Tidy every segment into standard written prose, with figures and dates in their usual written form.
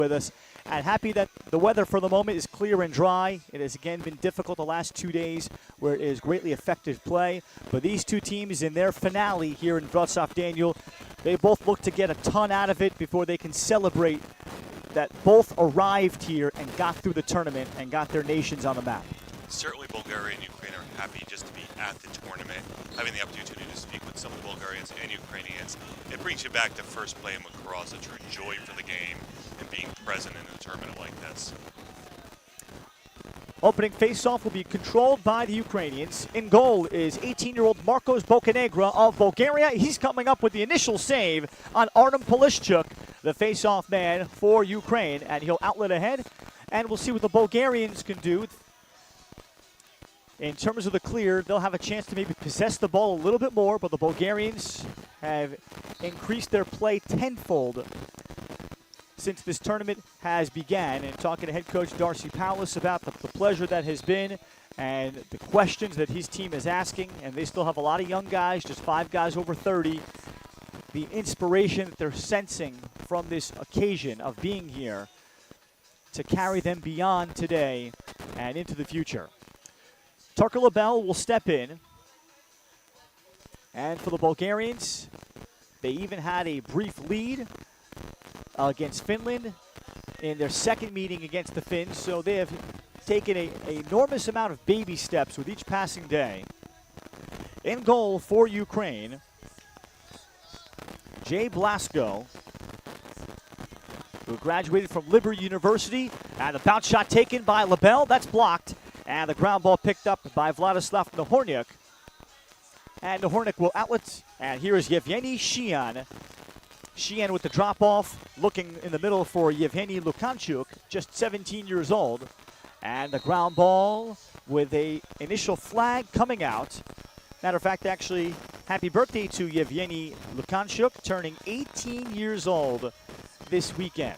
with us. And happy that the weather for the moment is clear and dry. It has again been difficult the last 2 days where it has greatly affected play. But these two teams in their finale here in Wroclaw, Daniel, they both look to get a ton out of it before they can celebrate that both arrived here and got through the tournament and got their nations on the map. Certainly Bulgaria and Ukraine are happy just to be at the tournament, having the opportunity to speak with some of the Bulgarians and Ukrainians. It brings you back to first play in lacrosse, a true joy for the game and being present in a tournament like this. Opening faceoff will be controlled by the Ukrainians. In goal is 18-year-old Marcos Bocanegra of Bulgaria. He's coming up with the initial save on Artem Polishchuk, the faceoff man for Ukraine, and he'll outlet ahead. And we'll see what the Bulgarians can do. In terms of the clear, they'll have a chance to maybe possess the ball a little bit more, but the Bulgarians have increased their play tenfold since this tournament has began. And talking to head coach Darcy Powlis about the pleasure that has been and the questions that his team is asking, and they still have a lot of young guys, just 5 guys over 30. The inspiration that they're sensing from this occasion of being here to carry them beyond today and into the future. Tucker Lebel will step in. And for the Bulgarians, they even had a brief lead against Finland in their second meeting against the Finns. So they have taken an enormous amount of baby steps with each passing day. In goal for Ukraine, Jay Blasko, who graduated from Liberty University. And the bounce shot taken by Lebel. That's blocked. And the ground ball picked up by Vladislav Nahornyuk. And Nahornyuk will outlet. And here is Yevgeny Sheehan. Sheehan with the drop-off, looking in the middle for Yevgeny Lukanchuk, just 17 years old. And the ground ball with a initial flag coming out. Matter of fact, actually, happy birthday to Yevgeny Lukanchuk, turning 18 years old this weekend.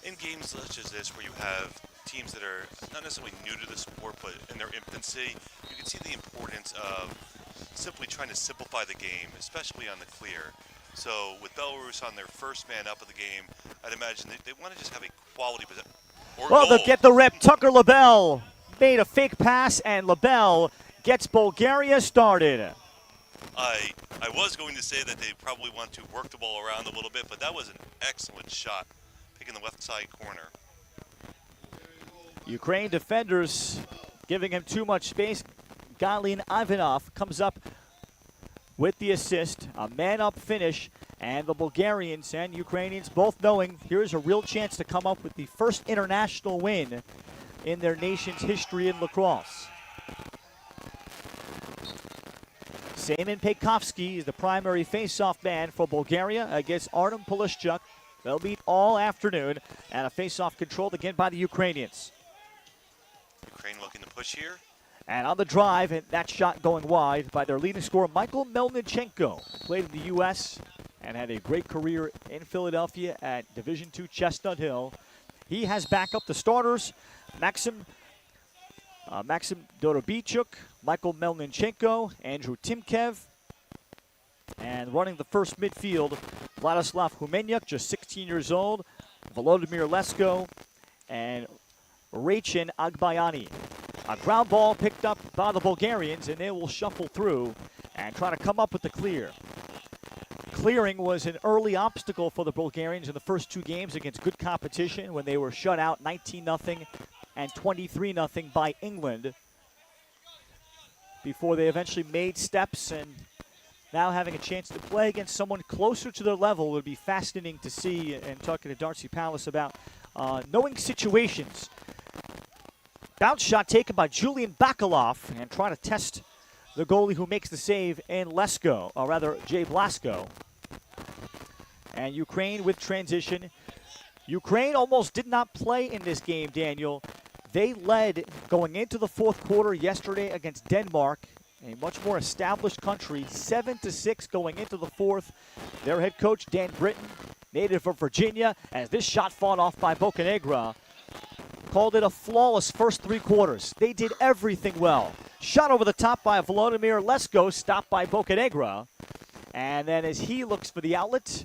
In games such as this, where you have teams that are not necessarily new to the sport, but in their infancy, you can see the importance of simply trying to simplify the game, especially on the clear. So with Belarus on their first man up of the game, I'd imagine they want to just have a quality possession. Well, they'll get the rip. Tucker Lebel made a fake pass, and Lebel gets Bulgaria started. I was going to say that they probably want to work the ball around a little bit, but that was an excellent shot, picking the left side corner. Ukraine defenders giving him too much space. Galin Ivanov comes up with the assist, a man-up finish, and the Bulgarians and Ukrainians both knowing here's a real chance to come up with the first international win in their nation's history in lacrosse. Semen Pejkovsky is the primary face-off man for Bulgaria against Artem Polishchuk. They'll meet all afternoon, and a face-off controlled again by the Ukrainians. Ukraine looking to push here. And on the drive, and that shot going wide by their leading scorer, Michael Melnichenko. Played in the U.S. and had a great career in Philadelphia at Division II Chestnut Hill. He has back up the starters, Maxim Dorobichuk, Michael Melnichenko, Andrew Timkev. And running the first midfield, Vladislav Humenyuk, just 16 years old, Volodymyr Lesko, and Rachin Agbayani. A ground ball picked up by the Bulgarians, and they will shuffle through and try to come up with the clear. Clearing was an early obstacle for the Bulgarians in the first 2 games against good competition when they were shut out 19-0 and 23-0 by England before they eventually made steps, and now having a chance to play against someone closer to their level would be fascinating to see. And talking to Darcy Powlis about knowing situations. Bounce shot taken by Julian Bakalov, and trying to test the goalie who makes the save in Lesko, or rather Jay Blasko. And Ukraine with transition. Ukraine almost did not play in this game, Daniel. They led going into the fourth quarter yesterday against Denmark, a much more established country, 7-6 going into the fourth. Their head coach, Dan Britton, native of Virginia, as this shot fought off by Bocanegra, called it a flawless first 3 quarters. They did everything well. Shot over the top by Volodymyr Lesko, stopped by Bocanegra. And then as he looks for the outlet,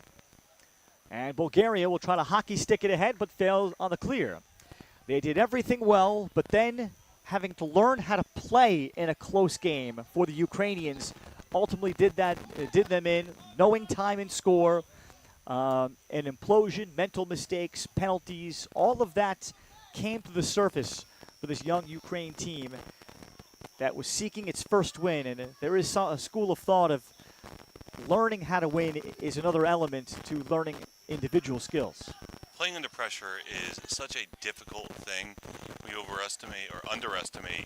And Bulgaria will try to hockey stick it ahead, but failed on the clear. They did everything well, but then having to learn how to play in a close game for the Ukrainians ultimately did them in, knowing time and score, an implosion, mental mistakes, penalties, all of that came to the surface for this young Ukraine team that was seeking its first win. And there is a school of thought of learning how to win is another element to learning individual skills. Playing under pressure is such a difficult thing. We overestimate or underestimate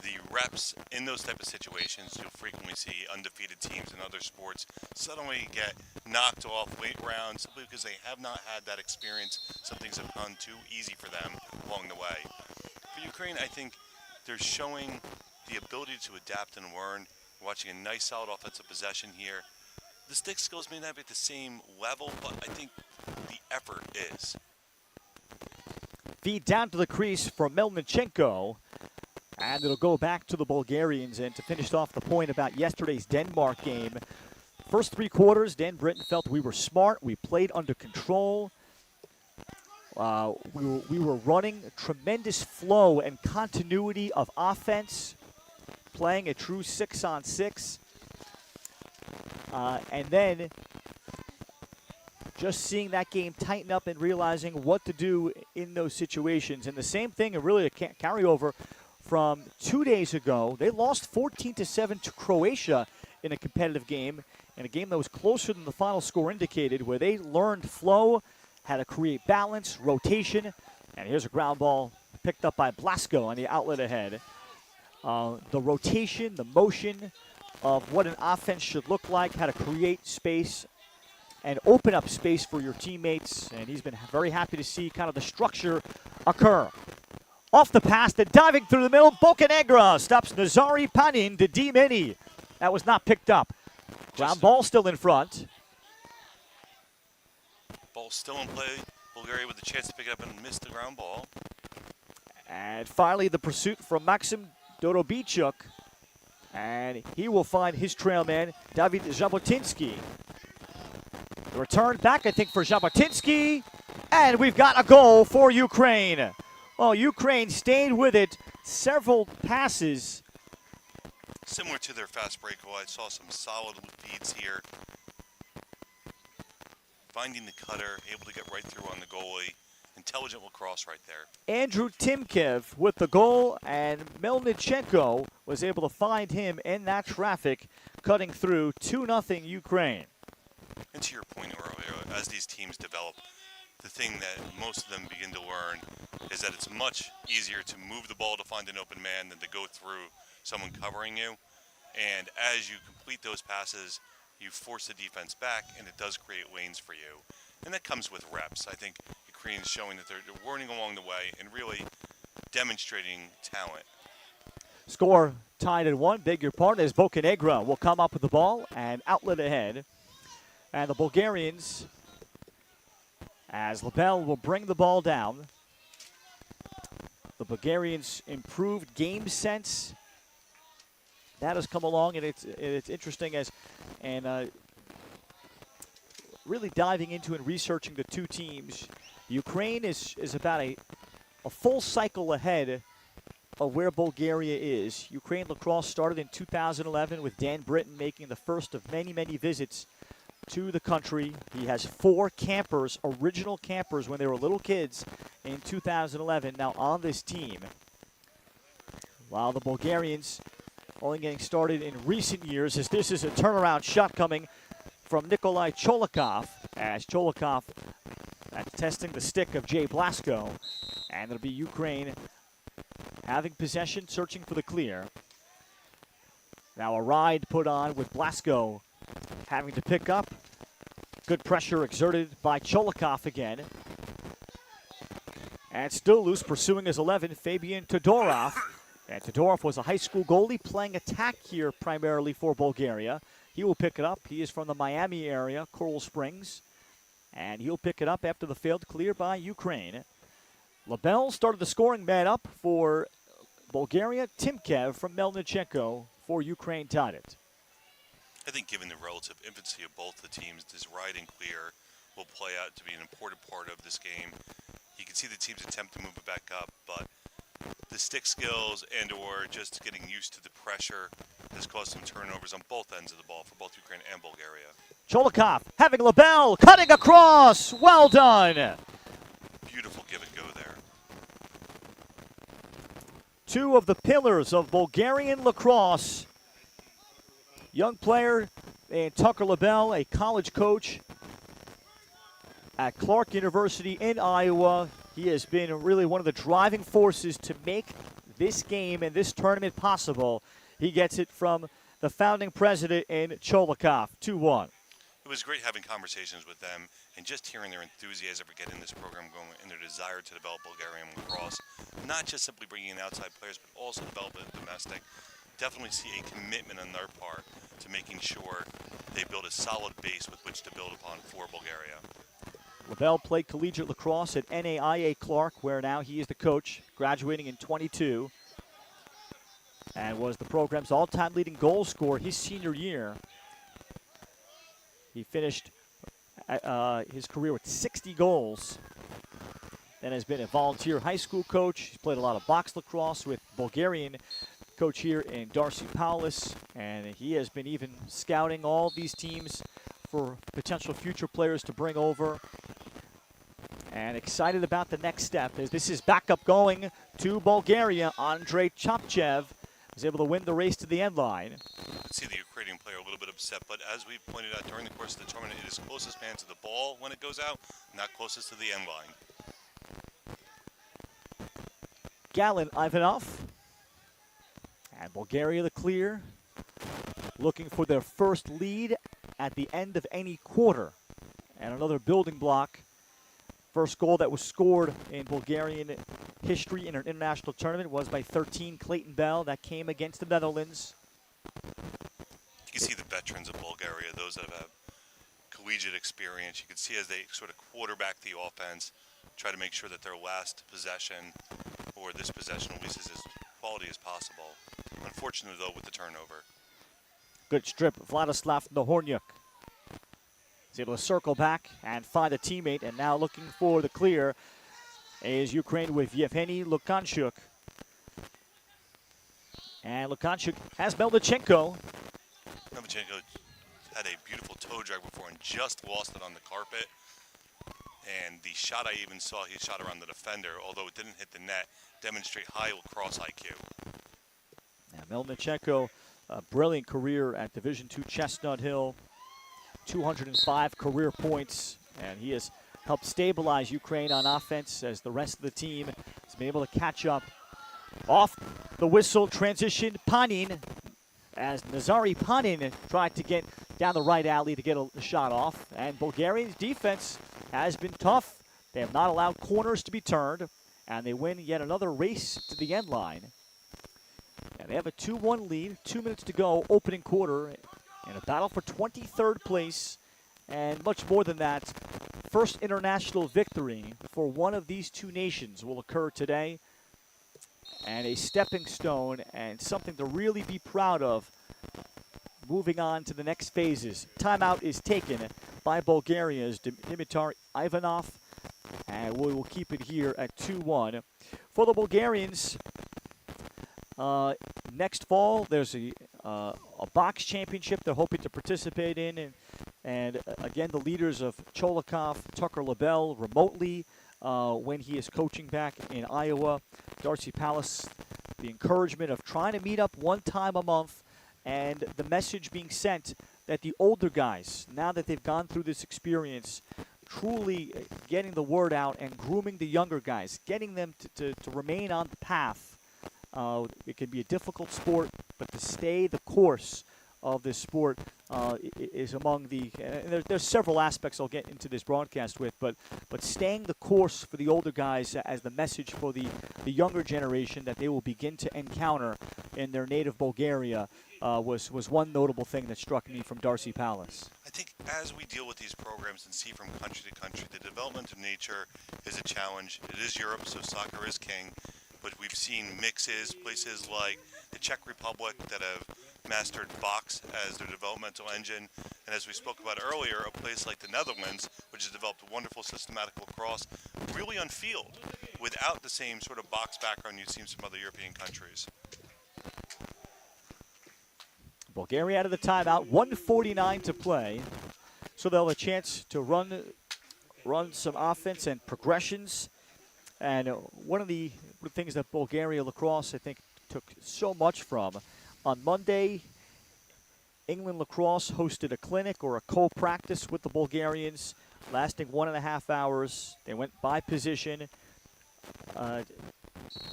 the reps in those type of situations. You'll frequently see undefeated teams in other sports suddenly get knocked off late rounds simply because they have not had that experience. Some things have gone too easy for them along the way. For Ukraine, I think they're showing the ability to adapt and learn. We're watching a nice, solid offensive possession here. The stick skills may not be at the same level, but I think the effort is. Feed down to the crease for Melnichenko. And it'll go back to the Bulgarians. And to finish off the point about yesterday's Denmark game, first 3 quarters, Dan Britton felt we were smart. We played under control. We were running tremendous flow and continuity of offense, playing a true 6-on-6. And then just seeing that game tighten up and realizing what to do in those situations. And the same thing, and really a carryover from 2 days ago. They lost 14-7 to Croatia in a competitive game, in a game that was closer than the final score indicated, where they learned flow, how to create balance, rotation. And here's a ground ball picked up by Blasco on the outlet ahead. The rotation, the motion of what an offense should look like, how to create space and open up space for your teammates. And he's been very happy to see kind of the structure occur. Off the pass, then diving through the middle, Bocanegra stops Nazari Panin to D-Mini. That was not picked up. Ground ball still in front. Ball still in play. Bulgaria with the chance to pick it up and miss the ground ball. And finally the pursuit from Maxim Dorobichuk. And he will find his trail man, David Jabotinsky. The return back, I think, for Jabotinsky. And we've got a goal for Ukraine. Well, Ukraine stayed with it, several passes. Similar to their fast break goal, I saw some solid feeds here. Finding the cutter, able to get right through on the goalie. Intelligent lacrosse right there. Andrew Timkev with the goal, and Melnichenko was able to find him in that traffic, cutting through 2-0 Ukraine. And to your point earlier, as these teams develop, the thing that most of them begin to learn is that it's much easier to move the ball to find an open man than to go through someone covering you. And as you complete those passes, you force the defense back, and it does create lanes for you. And that comes with reps. I think Ukraine's showing that they're learning along the way and really demonstrating talent. Score tied at 1. Beg your pardon, as Bocanegra will come up with the ball and outlet ahead. And the Bulgarians, as LaBelle will bring the ball down. The Bulgarians' improved game sense, that has come along, and it's interesting really diving into and researching the two teams. Ukraine is about a full cycle ahead of where Bulgaria is. Ukraine lacrosse started in 2011 with Dan Britton making the first of many, many visits to the country. He has 4 campers, original campers when they were little kids in 2011, now on this team. While the Bulgarians only getting started in recent years, as this is a turnaround shot coming from Nikolai Cholikov, as Cholikov testing the stick of Jay Blasco. And it'll be Ukraine having possession, searching for the clear. Now a ride put on with Blasco having to pick up. Good pressure exerted by Cholikov again. And still loose, pursuing his 11, Fabian Todorov. And Todorov was a high school goalie playing attack here primarily for Bulgaria. He will pick it up. He is from the Miami area, Coral Springs. And he'll pick it up after the failed clear by Ukraine. LaBelle started the scoring man up for Bulgaria. Timkev from Melnichenko for Ukraine tied it. I think given the relative infancy of both the teams, this ride and clear will play out to be an important part of this game. You can see the teams attempt to move it back up, but the stick skills and or just getting used to the pressure has caused some turnovers on both ends of the ball for both Ukraine and Bulgaria. Cholikov having LaBelle cutting across. Well done. Beautiful give and go there. Two of the pillars of Bulgarian lacrosse. Young player and Tucker LaBelle, a college coach at Clark University in Iowa. He has been really one of the driving forces to make this game and this tournament possible. He gets it from the founding president in Cholikov, 2-1. It was great having conversations with them and just hearing their enthusiasm for getting this program going and their desire to develop Bulgarian lacrosse. Not just simply bringing in outside players, but also developing domestic. Definitely see a commitment on their part to making sure they build a solid base with which to build upon for Bulgaria. LaBelle played collegiate lacrosse at NAIA Clark, where now he is the coach, graduating in 22, and was the program's all-time leading goal scorer his senior year. He finished his career with 60 goals, and has been a volunteer high school coach. He's played a lot of box lacrosse with Bulgarian coach here in Darcy Paulus, and he has been even scouting all these teams for potential future players to bring over. And excited about the next step as this is back up going to Bulgaria. Andrei Chopchev was able to win the race to the end line. You can see the Ukrainian player a little bit upset, but as we pointed out during the course of the tournament, it is closest man to the ball when it goes out, not closest to the end line. Galin Ivanov and Bulgaria the clear, looking for their first lead at the end of any quarter. And another building block. First goal that was scored in Bulgarian history in an international tournament was by 13 Clayton Bell. That came against the Netherlands. You can see the veterans of Bulgaria, those that have collegiate experience. You can see as they sort of quarterback the offense, try to make sure that their last possession, or this possession at least, is as quality as possible. Unfortunately, though, with the turnover. Good strip, Vladislav Nahornyuk. He's able to circle back and find a teammate, and now looking for the clear is Ukraine with Yevgeny Lukanchuk. And Lukanchuk has Melnichenko. Melnichenko had a beautiful toe drag before and just lost it on the carpet. And the shot I even saw, he shot around the defender, although it didn't hit the net, demonstrate high lacrosse IQ. Now Melnichenko, a brilliant career at Division II Chestnut Hill. 205 career points, and he has helped stabilize Ukraine on offense as the rest of the team has been able to catch up. Off the whistle, transition, Panin, as Nazari Panin tried to get down the right alley to get a shot off, and Bulgaria's defense has been tough. They have not allowed corners to be turned, and they win yet another race to the end line. And they have a 2-1 lead, 2 minutes to go, opening quarter, in a battle for 23rd place, and much more than that, first international victory for one of these two nations will occur today, and a stepping stone and something to really be proud of moving on to the next phases. Timeout is taken by Bulgaria's Dimitar Ivanov, and we will keep it here at 2-1. For the Bulgarians, next fall, there's a box championship they're hoping to participate in. And again, the leaders of Cholikov, Tucker LaBelle, remotely when he is coaching back in Iowa. Darcy Palace, the encouragement of trying to meet up one time a month, and the message being sent that the older guys, now that they've gone through this experience, truly getting the word out and grooming the younger guys, getting them to remain on the path. It can be a difficult sport, but to stay the course of this sport is among the, and there's several aspects I'll get into this broadcast with, but staying the course for the older guys as the message for the younger generation that they will begin to encounter in their native Bulgaria was one notable thing that struck me from Darcy Palace. I think as we deal with these programs and see from country to country, the development of nature is a challenge. It is Europe, so soccer is king. But we've seen mixes, places like the Czech Republic that have mastered box as their developmental engine, And as we spoke about earlier, a place like the Netherlands, which has developed a wonderful systematic lacrosse, really on field, without the same sort of box background you'd see in some other European countries. Bulgaria out of the timeout, 1:49 to play. So they'll have a chance to run some offense and progressions. And one of the things that Bulgaria lacrosse, I think, took so much from, on Monday, England lacrosse hosted a clinic or a co-practice with the Bulgarians, lasting 1.5 hours. They went by position.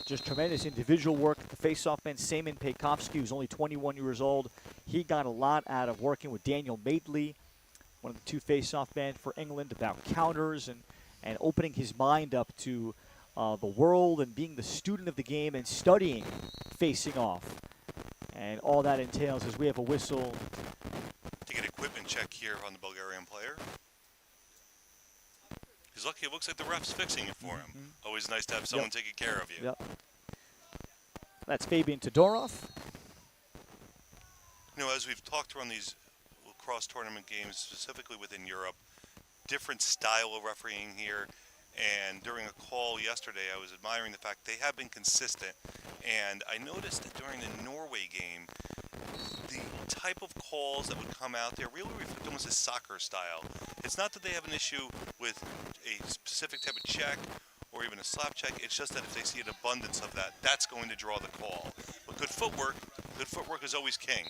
Just tremendous individual work. The face-off man, Semen Pejkovsky, who's only 21 years old, he got a lot out of working with Daniel Madeley, one of the two face-off men for England, about counters and opening his mind up to the world and being the student of the game and studying facing off. And all that entails is we have a whistle. Take an equipment check here on the Bulgarian player. He's lucky it looks like the ref's fixing it for him. Always nice to have someone taking care of you. Yep. That's Fabian Todorov. You know, as we've talked around these lacrosse tournament games, specifically within Europe, different style of refereeing here. And during a call yesterday, I was admiring the fact they have been consistent. And I noticed that during the Norway game, the type of calls that would come out there really reflect almost a soccer style. It's not that they have an issue with a specific type of check or even a slap check. It's just that if they see an abundance of that, that's going to draw the call. But good footwork is always king.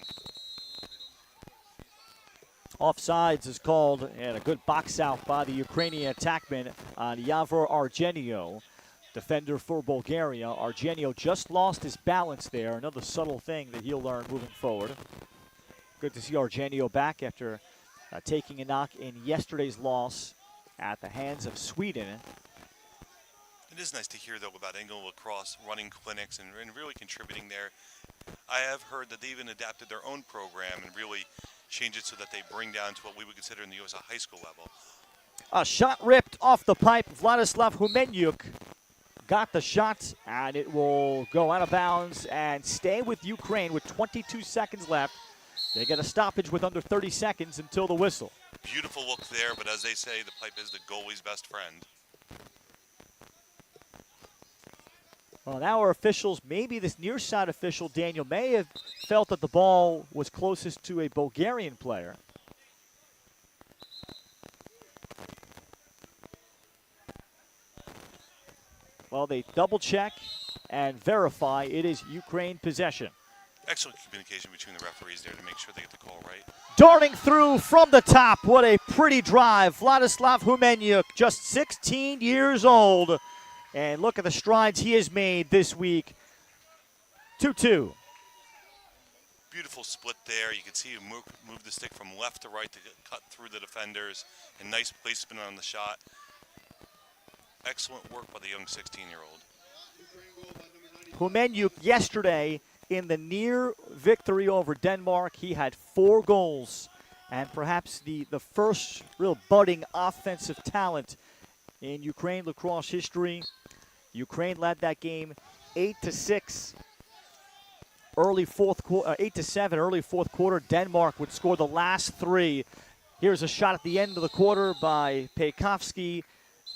Offsides is called, and a good box out by the Ukrainian attackman on Yavor Argenio, defender for Bulgaria. Argenio just lost his balance there. Another subtle thing that he'll learn moving forward. Good to see Argenio back after taking a knock in yesterday's loss at the hands of Sweden. It is nice to hear, though, about England lacrosse running clinics and really contributing there. I have heard that they even adapted their own program and really change it so that they bring down to what we would consider in the U.S. a high school level. A shot ripped off the pipe. Vladislav Humenyuk got the shot, and it will go out of bounds and stay with Ukraine with 22 seconds left. They get a stoppage with under 30 seconds until the whistle. Beautiful look there, but as they say, the pipe is the goalie's best friend. Well, now our officials, maybe this near side official, Daniel, may have felt that the ball was closest to a Bulgarian player. Well, they double check and verify it is Ukraine possession. Excellent communication between the referees there to make sure they get the call right. Darting through from the top. What a pretty drive. Vladislav Humenyuk, just 16 years old. And look at the strides he has made this week. 2-2. Beautiful split there. You can see him move the stick from left to right to cut through the defenders. And nice placement on the shot. Excellent work by the young 16-year-old. Humenyuk yesterday in the near victory over Denmark, he had 4 goals. And perhaps the first real budding offensive talent in Ukraine lacrosse history. Ukraine led that game 8-6. Early fourth quarter, 8-7. Early fourth quarter. Denmark would score the last 3. Here's a shot at the end of the quarter by Pejkovsky,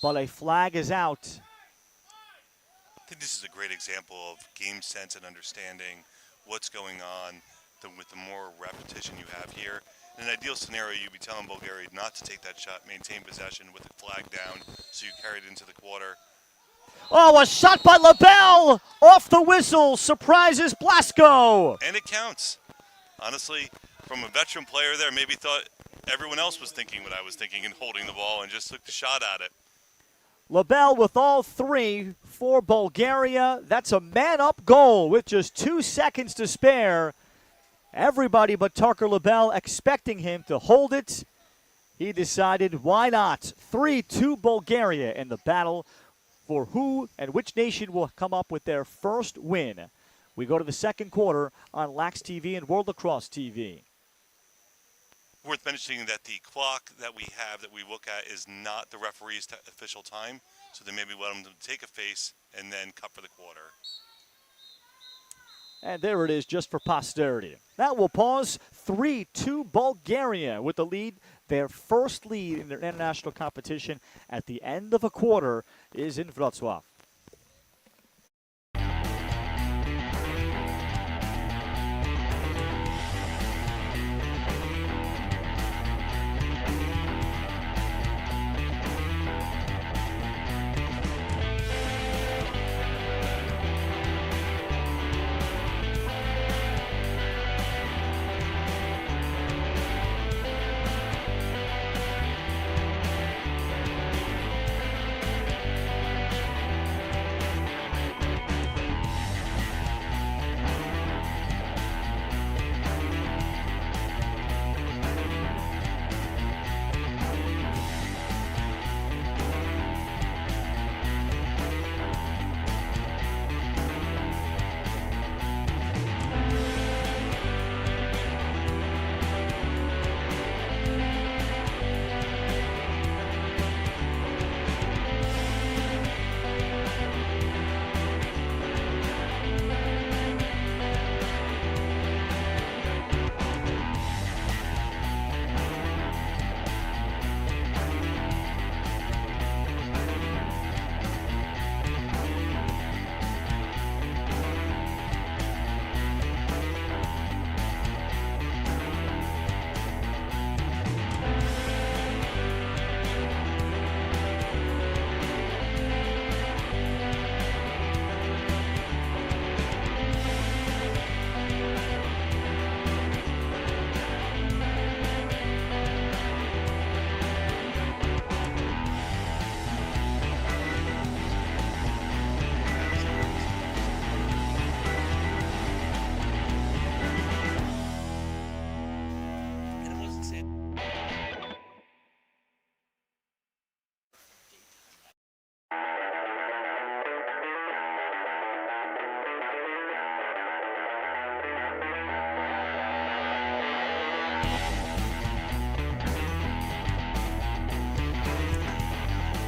but a flag is out. I think this is a great example of game sense and understanding what's going on with the more repetition you have here. In an ideal scenario, you'd be telling Bulgaria not to take that shot, maintain possession with the flag down, so you carry it into the quarter. Oh, a shot by LaBelle off the whistle, surprises Blasco. And it counts. Honestly, from a veteran player there, maybe thought everyone else was thinking what I was thinking and holding the ball and just took the shot at it. LaBelle with all 3 for Bulgaria. That's a man-up goal with just 2 seconds to spare. Everybody but Tucker LaBelle expecting him to hold it. He decided, why not? 3-2 Bulgaria in the battle for who and which nation will come up with their first win. We go to the second quarter on Lax TV and World Lacrosse TV. Worth mentioning that the clock that we have that we look at is not the referee's official time, so they maybe let them take a face and then cut for the quarter. And there it is just for posterity. That will pause 3-2 Bulgaria with the lead. Their first lead in their international competition at the end of a quarter is in Wroclaw.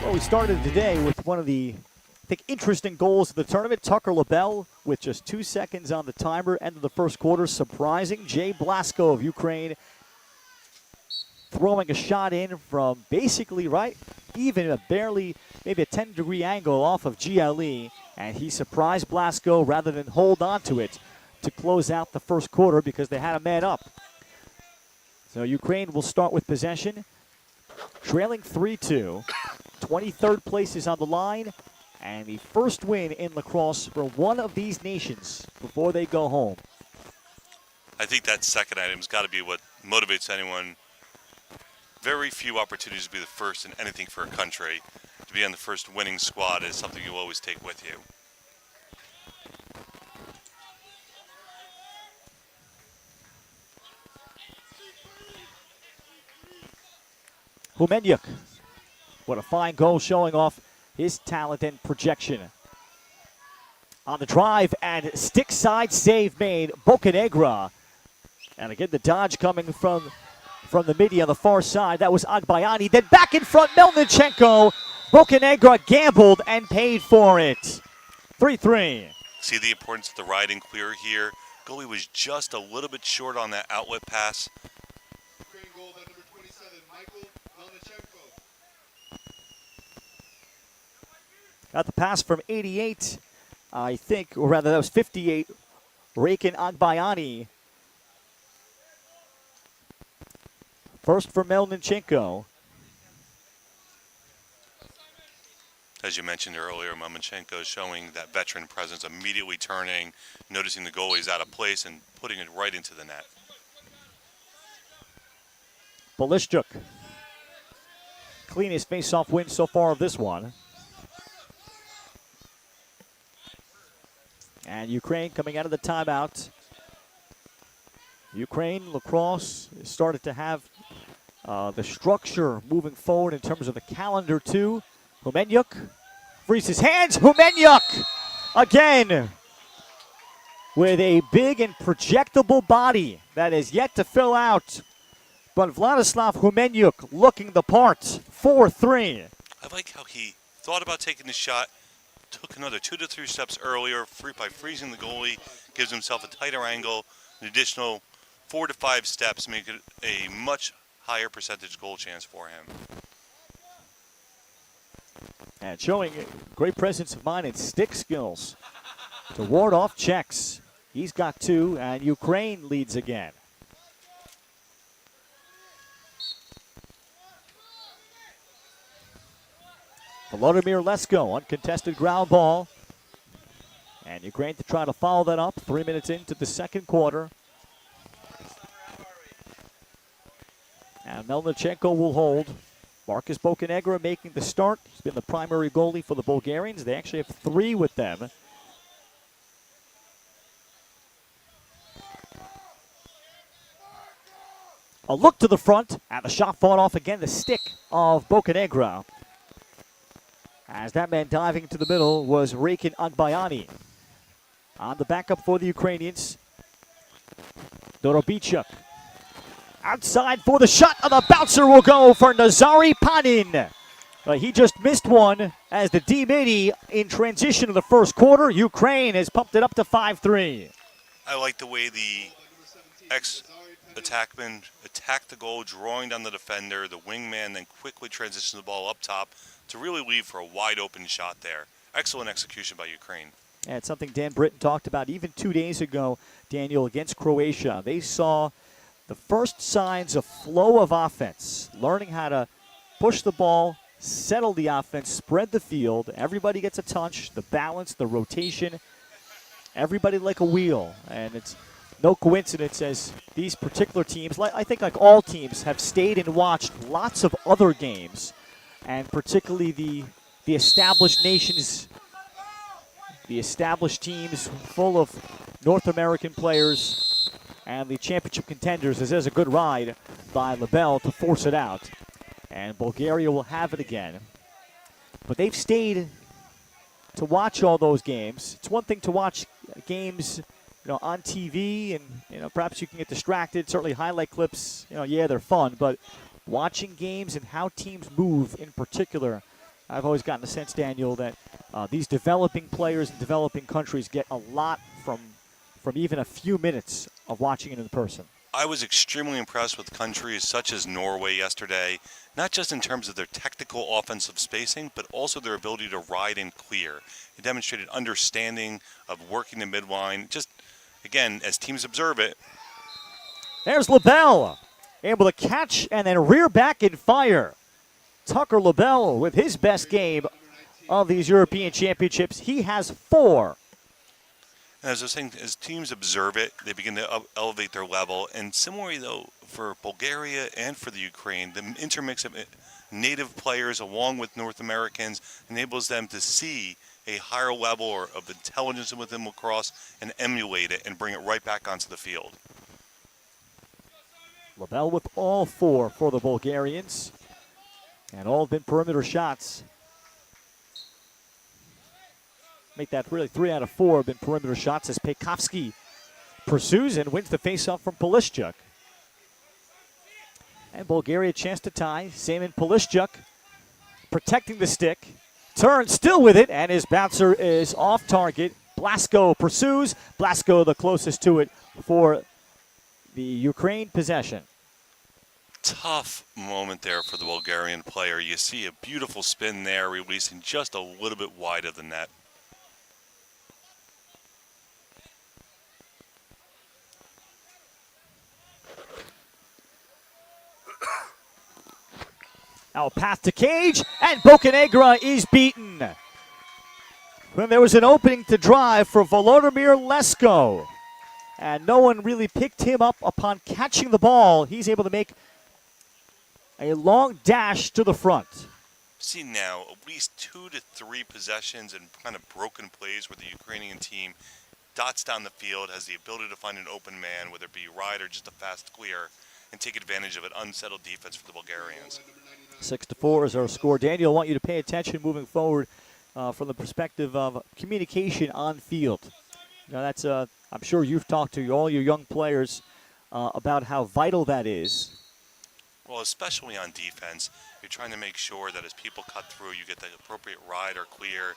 Well, we started today with one of the, I think, interesting goals of the tournament. Tucker LaBelle with just 2 seconds on the timer, end of the first quarter, surprising Jay Blasko of Ukraine, throwing a shot in from basically right, even a barely, maybe a 10-degree angle off of GLE, and he surprised Blasko rather than hold on to it to close out the first quarter because they had a man up. So Ukraine will start with possession, trailing 3-2. 23rd place is on the line, and the first win in lacrosse for one of these nations before they go home. I think that second item's got to be what motivates anyone. Very few opportunities to be the first in anything for a country. To be on the first winning squad is something you always take with you. Humenyuk, what a fine goal showing off his talent and projection. On the drive and stick side save made, Bocanegra. And again, the dodge coming from the midi on the far side. That was Agbayani. Then back in front, Melnichenko. Bocanegra gambled and paid for it. 3-3. See the importance of the riding clear here. Goalie was just a little bit short on that outlet pass. Got the pass from 88, I think, or rather that was 58, Rakin Agbayani. First for Melnichenko. As you mentioned earlier, Melnichenko showing that veteran presence, immediately turning, noticing the goalie's out of place, and putting it right into the net. Balishchuk. Cleanest face-off win so far of this one. And Ukraine coming out of the timeout. Ukraine lacrosse started to have the structure moving forward in terms of the calendar too. Humenyuk frees his hands. Humenyuk again with a big and projectable body that is yet to fill out. But Vladislav Humenyuk looking the part. 4-3. I like how he thought about taking the shot, took another 2 to 3 steps earlier by freezing the goalie, gives himself a tighter angle, an additional 4 to 5 steps, make it a much higher percentage goal chance for him. And showing great presence of mind and stick skills to ward off checks. He's got 2, and Ukraine leads again. Volodymyr Lesko, uncontested ground ball. And Ukraine to try to follow that up 3 minutes into the second quarter. And Melnichenko will hold. Marcus Bocanegra making the start. He's been the primary goalie for the Bulgarians. They actually have 3 with them. A look to the front, and the shot fought off again, the stick of Bocanegra. As that man diving into the middle was Rakin Agbayani. On the backup for the Ukrainians, Dorobichuk. Outside for the shot, and the bouncer will go for Nazari Panin. He just missed one as the D-Midi in transition to the first quarter. Ukraine has pumped it up to 5-3. I like the way the ex-attackman attacked the goal, drawing down the defender. The wingman then quickly transitioned the ball up top to really leave for a wide open shot there. Excellent execution by Ukraine. And it's something Dan Britton talked about even 2 days ago, Daniel, against Croatia. They saw the first signs of flow of offense, learning how to push the ball, settle the offense, spread the field. Everybody gets a touch, the balance, the rotation, everybody like a wheel. And it's no coincidence as these particular teams, I think like all teams, have stayed and watched lots of other games, and particularly the established nations, the established teams full of North American players, and the championship contenders, as there's a good ride by LaBelle to force it out. And Bulgaria will have it again. But they've stayed to watch all those games. It's one thing to watch games, on TV, and perhaps you can get distracted. Certainly highlight clips, yeah, they're fun. But watching games and how teams move in particular, I've always gotten the sense, Daniel, that these developing players in developing countries get a lot from even a few minutes of watching it in person. I was extremely impressed with countries such as Norway yesterday, not just in terms of their technical offensive spacing, but also their ability to ride and clear. It demonstrated understanding of working the midline. Just, again, as teams observe it. There's LaBelle, able to catch and then rear back and fire. Tucker LaBelle with his best game of these European Championships. He has 4. And as I was saying, as teams observe it, they begin to elevate their level. And similarly, though, for Bulgaria and for the Ukraine, the intermix of native players along with North Americans enables them to see a higher level of intelligence within lacrosse and emulate it and bring it right back onto the field. LaBelle with all 4 for the Bulgarians. And all have been perimeter shots. Make that really 3 out of 4 have been perimeter shots as Pekovsky pursues and wins the faceoff from Polishchuk. And Bulgaria a chance to tie. Semen Polishchuk protecting the stick. Turns still with it, and his bouncer is off target. Blasko pursues. Blasko the closest to it for the Ukraine possession. Tough moment there for the Bulgarian player. You see a beautiful spin there, releasing just a little bit wide of the net. Now a path to cage, and Bocanegra is beaten. When there was an opening to drive for Volodymyr Lesko, and no one really picked him up upon catching the ball. He's able to make a long dash to the front. See now at least 2 to 3 possessions and kind of broken plays where the Ukrainian team dots down the field, has the ability to find an open man, whether it be wide or just a fast clear, and take advantage of an unsettled defense for the Bulgarians. 6-4 is our score. Daniel, I want you to pay attention moving forward from the perspective of communication on field. That's I'm sure you've talked to all your young players about how vital that is. Well, especially on defense, you're trying to make sure that as people cut through, you get the appropriate ride or clear.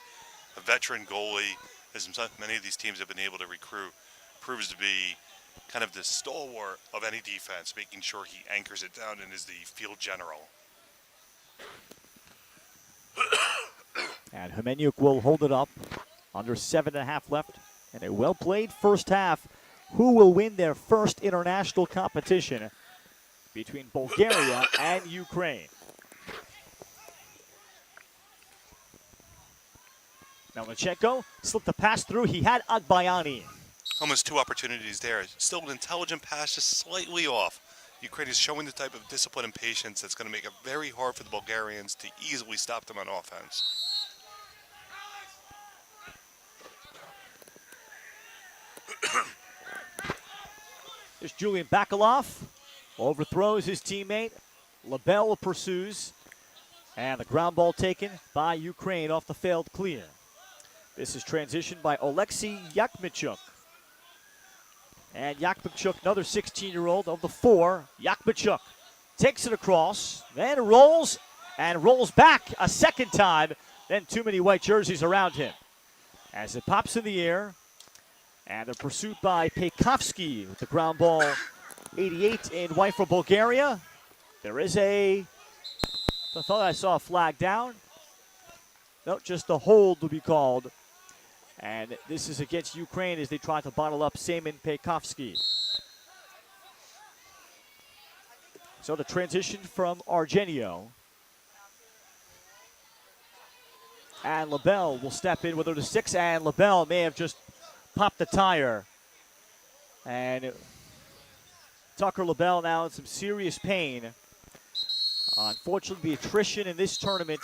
a veteran goalie, as many of these teams have been able to recruit, proves to be kind of the stalwart of any defense, making sure he anchors it down and is the field general. And Homeniuk will hold it up. Under 7.5 left. And a well-played first half. Who will win their first international competition between Bulgaria and Ukraine? Melnichenko slipped the pass through. He had Agbayani. Almost two opportunities there. Still an intelligent pass, just slightly off. Ukraine is showing the type of discipline and patience that's going to make it very hard for the Bulgarians to easily stop them on offense. There's Julian Bakalov. Overthrows his teammate. Lebel pursues. And the ground ball taken by Ukraine off the failed clear. This is transitioned by Oleksiy Yakhmichuk. And Yakhmichuk, another 16-year-old of the four. Yakhmichuk takes it across, then rolls and rolls back a second time. Then too many white jerseys around him. As it pops in the air, and the pursuit by Pekovsky with the ground ball, 88 in white for Bulgaria. There is I thought I saw a flag down. No, just a hold to be called. And this is against Ukraine as they try to bottle up Semen Pekovsky. So the transition from Argenio. And Lebel will step in with her to 6, and Lebel may have just popped the tire. And Tucker Lebel now in some serious pain. Unfortunately, the attrition in this tournament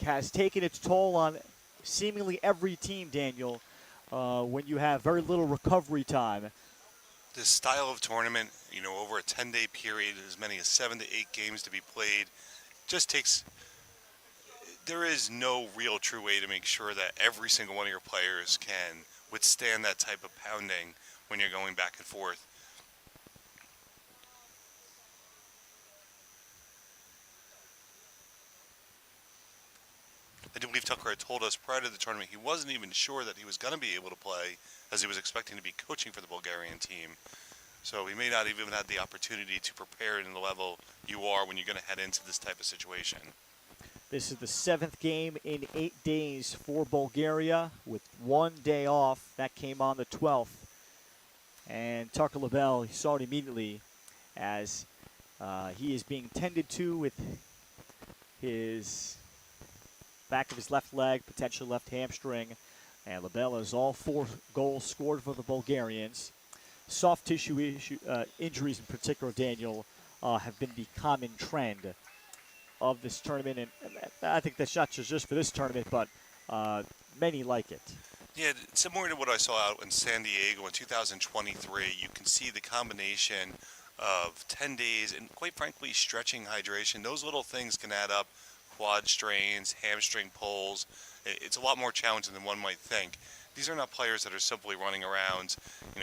has taken its toll on seemingly every team, Daniel, when you have very little recovery time. This style of tournament, over a 10-day period, as many as 7 to 8 games to be played, just takes. There is no real true way to make sure that every single one of your players can withstand that type of pounding when you're going back and forth. I do believe Tucker had told us prior to the tournament he wasn't even sure that he was going to be able to play, as he was expecting to be coaching for the Bulgarian team. So he may not even have the opportunity to prepare in the level you are when you're going to head into this type of situation. This is the 7th game in 8 days for Bulgaria with 1 day off. That came on the 12th. And Tucker Lebel, he saw it immediately as he is being tended to with his back of his left leg, potential left hamstring. And Lebel has all 4 goals scored for the Bulgarians. Soft tissue injuries in particular, Daniel, have been the common trend of this tournament. And I think that's not just for this tournament, but many like it. Yeah, similar to what I saw out in San Diego in 2023, you can see the combination of 10 days and, quite frankly, stretching hydration. Those little things can add up. Quad strains, hamstring pulls. It's a lot more challenging than one might think. These are not players that are simply running around,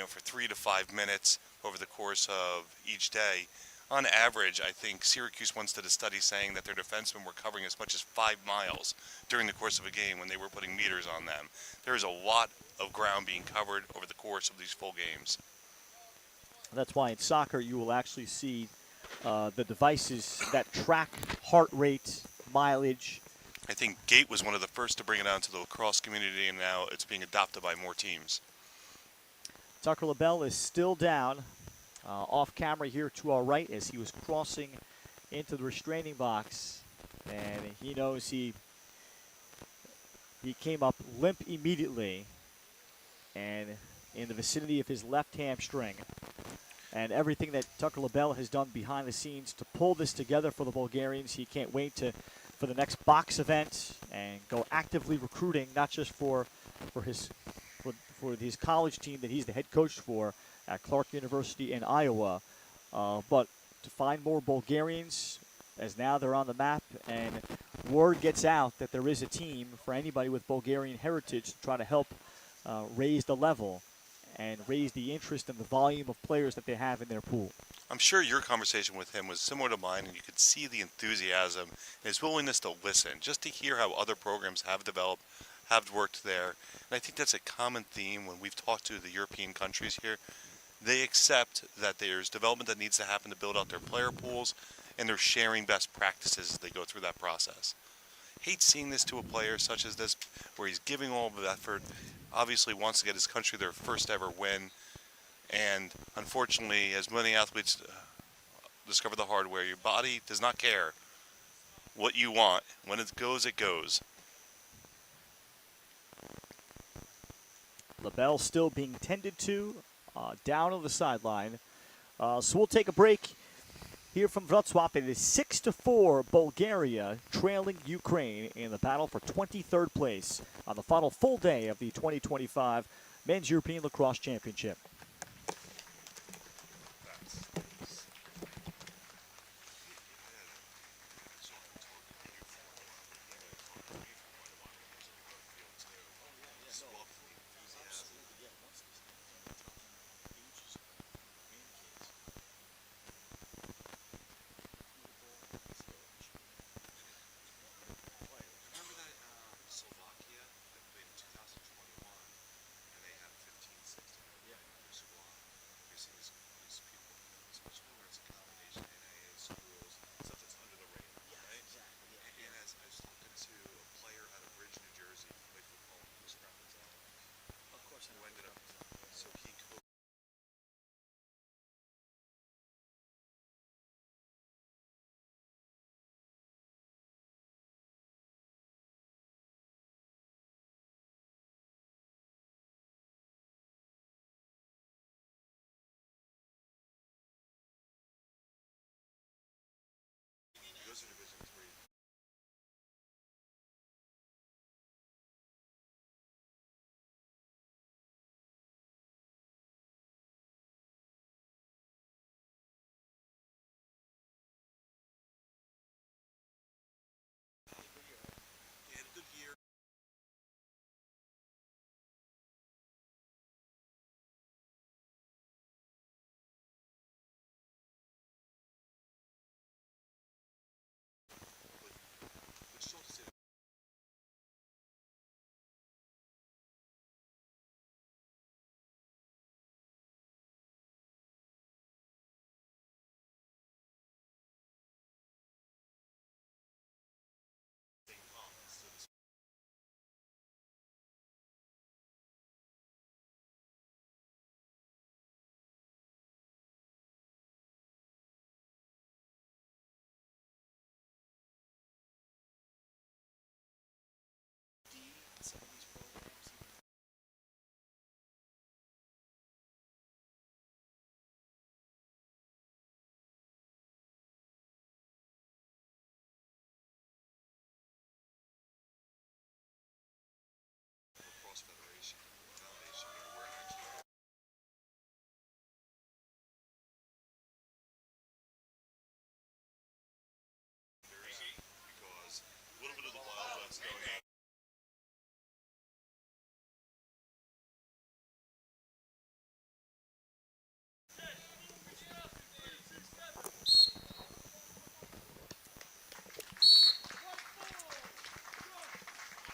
for 3 to 5 minutes over the course of each day. On average, I think Syracuse once did a study saying that their defensemen were covering as much as 5 miles during the course of a game when they were putting meters on them. There is a lot of ground being covered over the course of these full games. That's why in soccer you will actually see the devices that track heart rate, mileage. I think Gate was one of the first to bring it out to the lacrosse community, and now it's being adopted by more teams. Tucker Lebel is still down off camera here to our right as he was crossing into the restraining box. And he knows he came up limp immediately and in the vicinity of his left hamstring. And everything that Tucker Lebel has done behind the scenes to pull this together for the Bulgarians, he can't wait for the next box event and go actively recruiting, not just for his college team that he's the head coach for at Clark University in Iowa, but to find more Bulgarians as now they're on the map and word gets out that there is a team for anybody with Bulgarian heritage to try to help raise the level and raise the interest and the volume of players that they have in their pool. I'm sure your conversation with him was similar to mine, and you could see the enthusiasm and his willingness to listen, just to hear how other programs have developed, have worked there. And I think that's a common theme when we've talked to the European countries here. They accept that there's development that needs to happen to build out their player pools, and they're sharing best practices as they go through that process. Hate seeing this to a player such as this, where he's giving all of the effort, obviously wants to get his country their first ever win, and unfortunately, as many athletes discover the hard way, your body does not care what you want. When it goes, it goes. LaBelle still being tended to down on the sideline. So we'll take a break here from Wroclaw. It is 6-4 Bulgaria trailing Ukraine in the battle for 23rd place on the final full day of the 2025 Men's European Lacrosse Championship.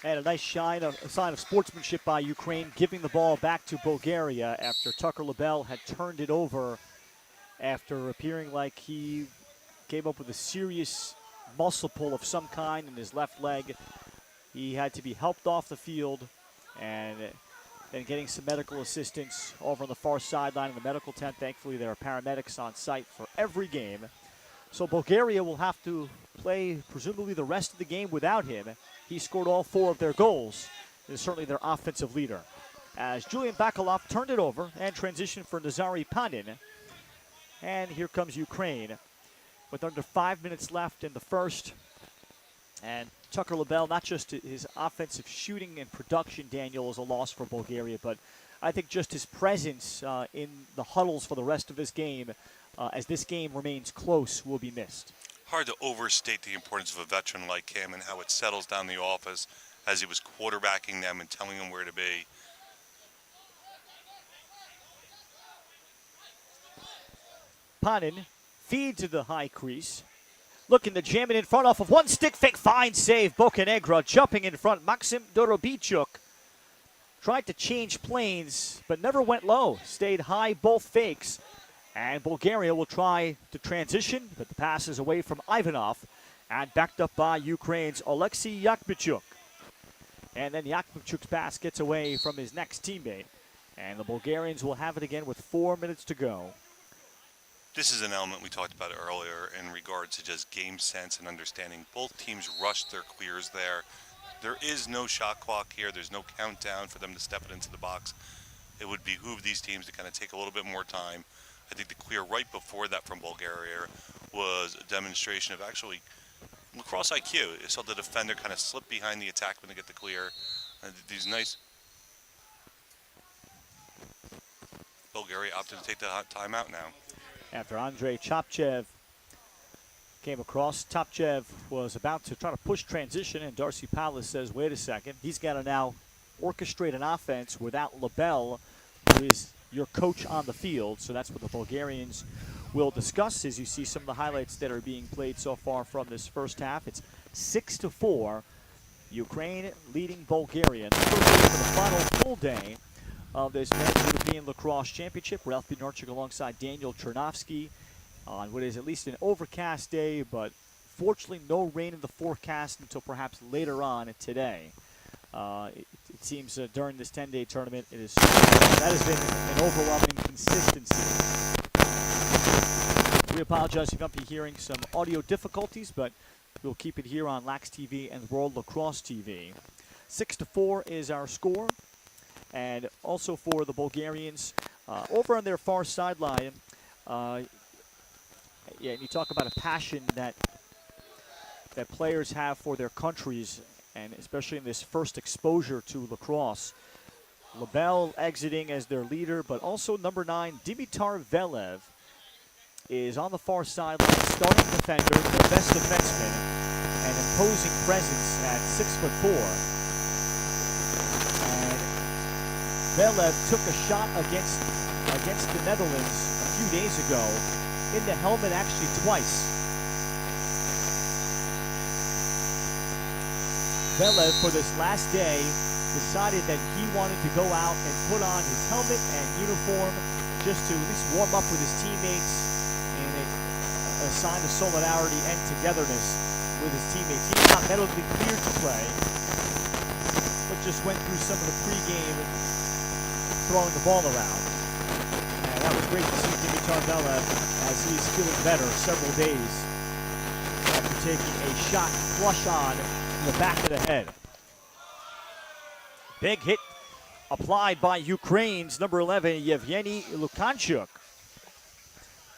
And a nice sign of sportsmanship by Ukraine, giving the ball back to Bulgaria after Tucker LaBelle had turned it over after appearing like he came up with a serious muscle pull of some kind in his left leg. He had to be helped off the field, and then getting some medical assistance over on the far sideline in the medical tent. Thankfully, there are paramedics on site for every game. So Bulgaria will have to play presumably the rest of the game without him. He scored all 4 of their goals. And is certainly their offensive leader. As Julian Bakalov turned it over and transitioned for Nazari Panin. And here comes Ukraine with under 5 minutes left in the first. And Tucker LaBelle, not just his offensive shooting and production, Daniel, is a loss for Bulgaria, but I think just his presence in the huddles for the rest of this game, as this game remains close, will be missed. Hard to overstate the importance of a veteran like him and how it settles down the office as he was quarterbacking them and telling them where to be. Panin, feed to the high crease. Looking to jam it in front off of one stick fake. Fine save. Bocanegra jumping in front. Maxim Dorobichuk tried to change planes, but never went low. Stayed high, both fakes. And Bulgaria will try to transition, but the pass is away from Ivanov and backed up by Ukraine's Oleksiy Yakbichuk. And then Yakbichuk's pass gets away from his next teammate. And the Bulgarians will have it again with 4 minutes to go. This is an element we talked about earlier in regards to just game sense and understanding. Both teams rushed their clears there. There is no shot clock here. There's no countdown for them to step it into the box. It would behoove these teams to kind of take a little bit more time. I think the clear right before that from Bulgaria was a demonstration of actually lacrosse IQ. You saw the defender kind of slip behind the attackman to get the clear. These nice... Bulgaria opted to take the timeout now. After Andrei Chopchev came across, Topchev was about to try to push transition, and Darcy Palace says, wait a second. He's got to now orchestrate an offense without Lebel, who is your coach on the field. So that's what the Bulgarians will discuss as you see some of the highlights that are being played so far from this first half. It's 6-4. Ukraine leading Bulgaria. And the first game for the final full day of this Men's European Lacrosse Championship. Ralph Bednarchuk alongside Daniel Chernovsky on what is at least an overcast day, but fortunately no rain in the forecast until perhaps later on today. It seems during this 10-day tournament, that has been an overwhelming consistency. We apologize if you might be hearing some audio difficulties, but we'll keep it here on Lax TV and World Lacrosse TV. 6-4 is our score. And also for the Bulgarians, over on their far sideline, and you talk about a passion that players have for their countries, and especially in this first exposure to lacrosse. Lebel exiting as their leader, but also number 9, Dimitar Velev, is on the far sideline, starting defender, their best defenseman, an imposing presence at 6'4". Velev took a shot against the Netherlands a few days ago in the helmet, actually twice. Velev, for this last day, decided that he wanted to go out and put on his helmet and uniform just to at least warm up with his teammates and a sign of solidarity and togetherness with his teammates. He was not medically cleared to play, but just went through some of the pregame throwing the ball around. And that was great to see Dimitar Velev as he's feeling better several days after taking a shot flush on in the back of the head. Big hit applied by Ukraine's number 11, Yevgeny Lukanchuk.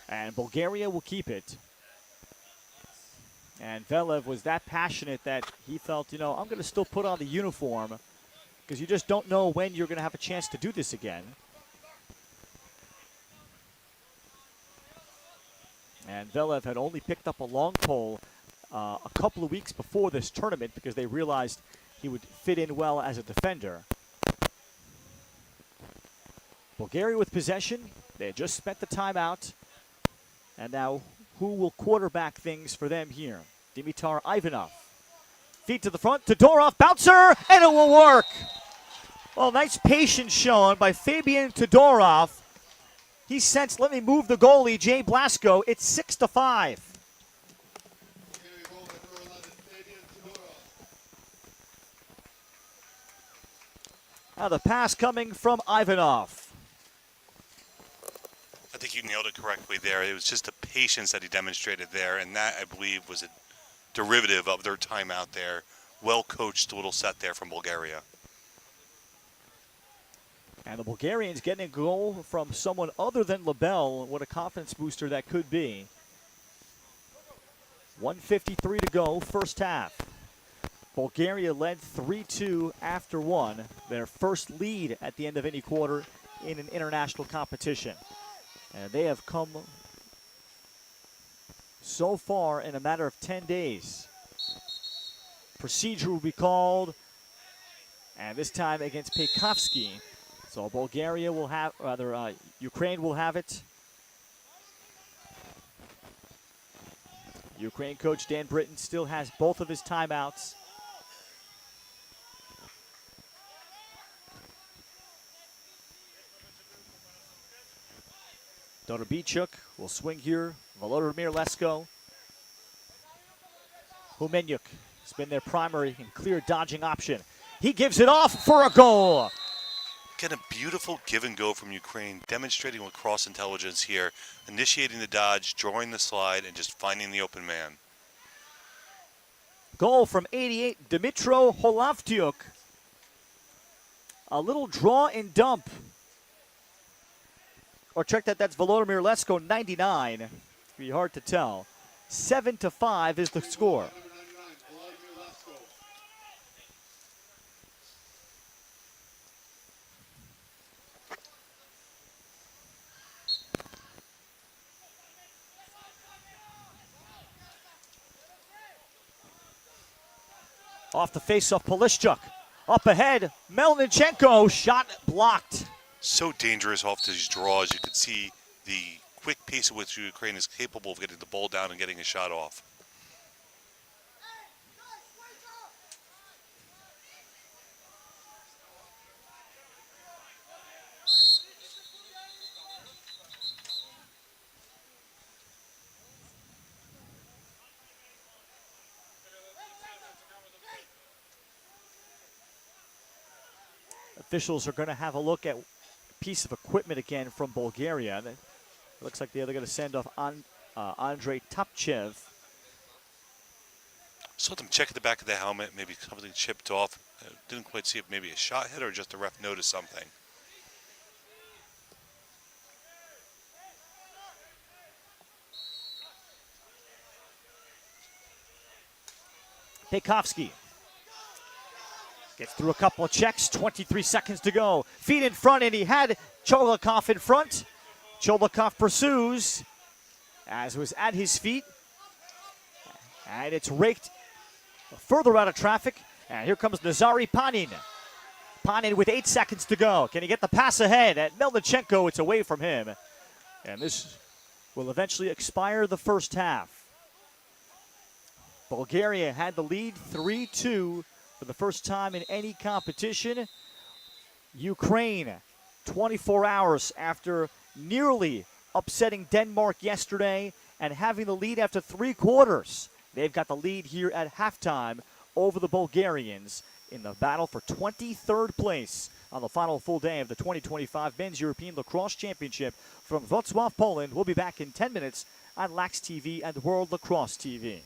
And Bulgaria will keep it. And Velev was that passionate that he felt, I'm going to still put on the uniform, because you just don't know when you're going to have a chance to do this again. And Velev had only picked up a long pole a couple of weeks before this tournament because they realized he would fit in well as a defender. Bulgaria with possession. They had just spent the timeout. And now who will quarterback things for them here? Dimitar Ivanov. Feet to the front. Todorov, bouncer, and it will work. Well, nice patience shown by Fabian Todorov. He sensed, let me move the goalie, Jay Blasco. It's 6-5. Now the pass coming from Ivanov. I think you nailed it correctly there. It was just the patience that he demonstrated there, and that, I believe, was a derivative of their timeout there. Well-coached little set there from Bulgaria. And the Bulgarians getting a goal from someone other than Lebel. What a confidence booster that could be. 1:53 to go, first half. Bulgaria led 3-2 after one. Their first lead at the end of any quarter in an international competition. And they have come so far in a matter of 10 days. Procedure will be called, and this time against Pekovsky. So Bulgaria will have, Ukraine will have it. Ukraine coach Dan Britton still has both of his timeouts. Dodobichuk will swing here. Volodymyr Lesko. Humenyuk has been their primary and clear dodging option. He gives it off for a goal. Again, a beautiful give and go from Ukraine, demonstrating lacrosse intelligence here, initiating the dodge, drawing the slide, and just finding the open man. Goal from 88, Dmytro Holavtyuk. A little draw and dump. Or check that, that's Volodymyr Lesko, 99. It's be hard to tell. 7-5 is the score. Off the face-off, Polishchuk. Up ahead, Melnichenko, shot blocked. So dangerous off these draws. You could see the quick pace at which Ukraine is capable of getting the ball down and getting a shot off. Officials are going to have a look at a piece of equipment again from Bulgaria. It looks like they're going to send off Andrei Topchev. Saw them check at the back of the helmet, maybe something chipped off. Didn't quite see if maybe a shot hit or just a ref noticed something. Pekovsky gets through a couple of checks, 23 seconds to go. Feet in front, and he had Cholikov in front. Cholikov pursues, as was at his feet. And it's raked further out of traffic. And here comes Nazari Panin. Panin with 8 seconds to go. Can he get the pass ahead? At Melnichenko, it's away from him. And this will eventually expire the first half. Bulgaria had the lead 3-2 for the first time in any competition. Ukraine, 24 hours after nearly upsetting Denmark yesterday and having the lead after 3 quarters. They've got the lead here at halftime over the Bulgarians in the battle for 23rd place on the final full day of the 2025 Men's European Lacrosse Championship from Wroclaw, Poland. We'll be back in 10 minutes on Lax TV and World Lacrosse TV.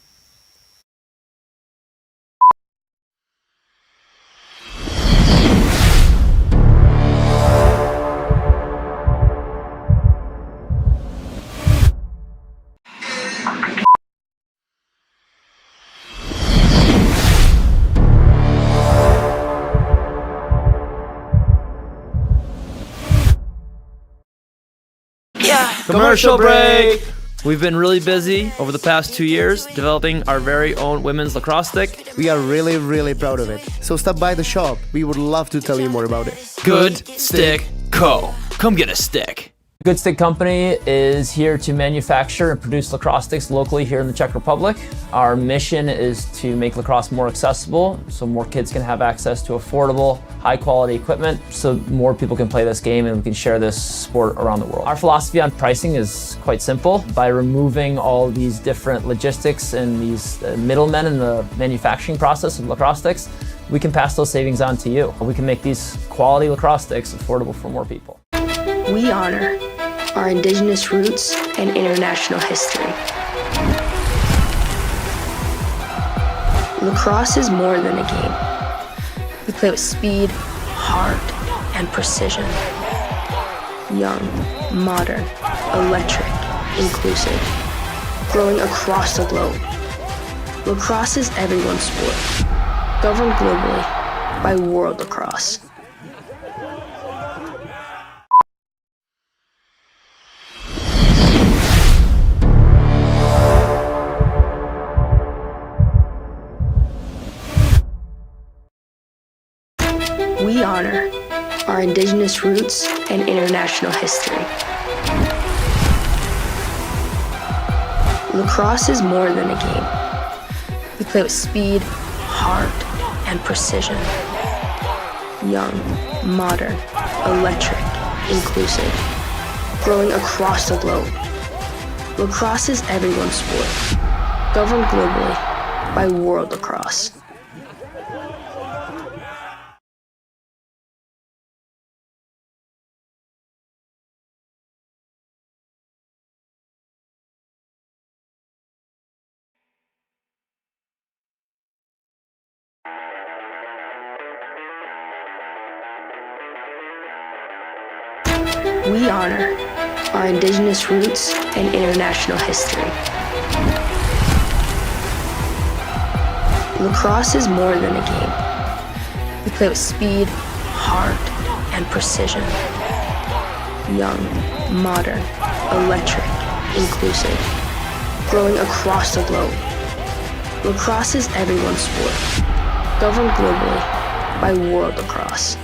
Commercial break! We've been really busy over the past 2 years developing our very own women's lacrosse stick. We are really proud of it. So stop by the shop. We would love to tell you more about it. Good Stick Co. Come get a stick. Good Stick Company is here to manufacture and produce lacrosse sticks locally here in the Czech Republic. Our mission is to make lacrosse more accessible so more kids can have access to affordable, high quality equipment so more people can play this game and we can share this sport around the world. Our philosophy on pricing is quite simple. By removing all these different logistics and these middlemen in the manufacturing process of lacrosse sticks, we can pass those savings on to you. We can make these quality lacrosse sticks affordable for more people. We honor our indigenous roots and international history. Lacrosse is more than a game. We play with speed, heart, and precision. Young, modern, electric, inclusive, growing across the globe. Lacrosse is everyone's sport, governed globally by World Lacrosse. We honor our indigenous roots and international history. Lacrosse is more than a game. We play with speed, heart, and precision. Young, modern, electric, inclusive, growing across the globe. Lacrosse is everyone's sport, governed globally by World Lacrosse. We honor our indigenous roots and international history. Lacrosse is more than a game. We play with speed, heart, and precision. Young, modern, electric, inclusive, growing across the globe. Lacrosse is everyone's sport, governed globally by World Lacrosse.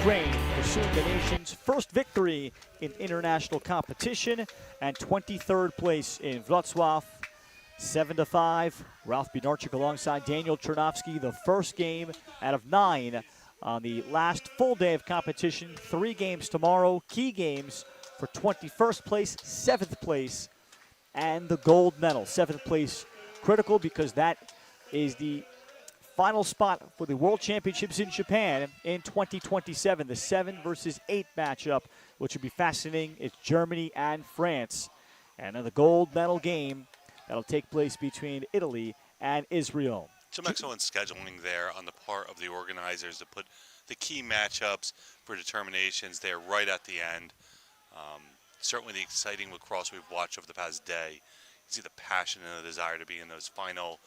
Ukraine pursuing the nation's first victory in international competition and 23rd place in Wroclaw. 7-5. Ralph Bednarczyk alongside Daniel Chernovsky, the first game out of 9 on the last full day of competition. 3 games tomorrow, key games for 21st place, 7th place, and the gold medal. 7th place critical because that is the final spot for the World Championships in Japan in 2027. The 7 versus 8 matchup, which will be fascinating. It's Germany and France. And then the gold medal game that'll take place between Italy and Israel. Some excellent scheduling there on the part of the organizers to put the key matchups for determinations there right at the end. Certainly the exciting lacrosse we've watched over the past day. You see the passion and the desire to be in those final,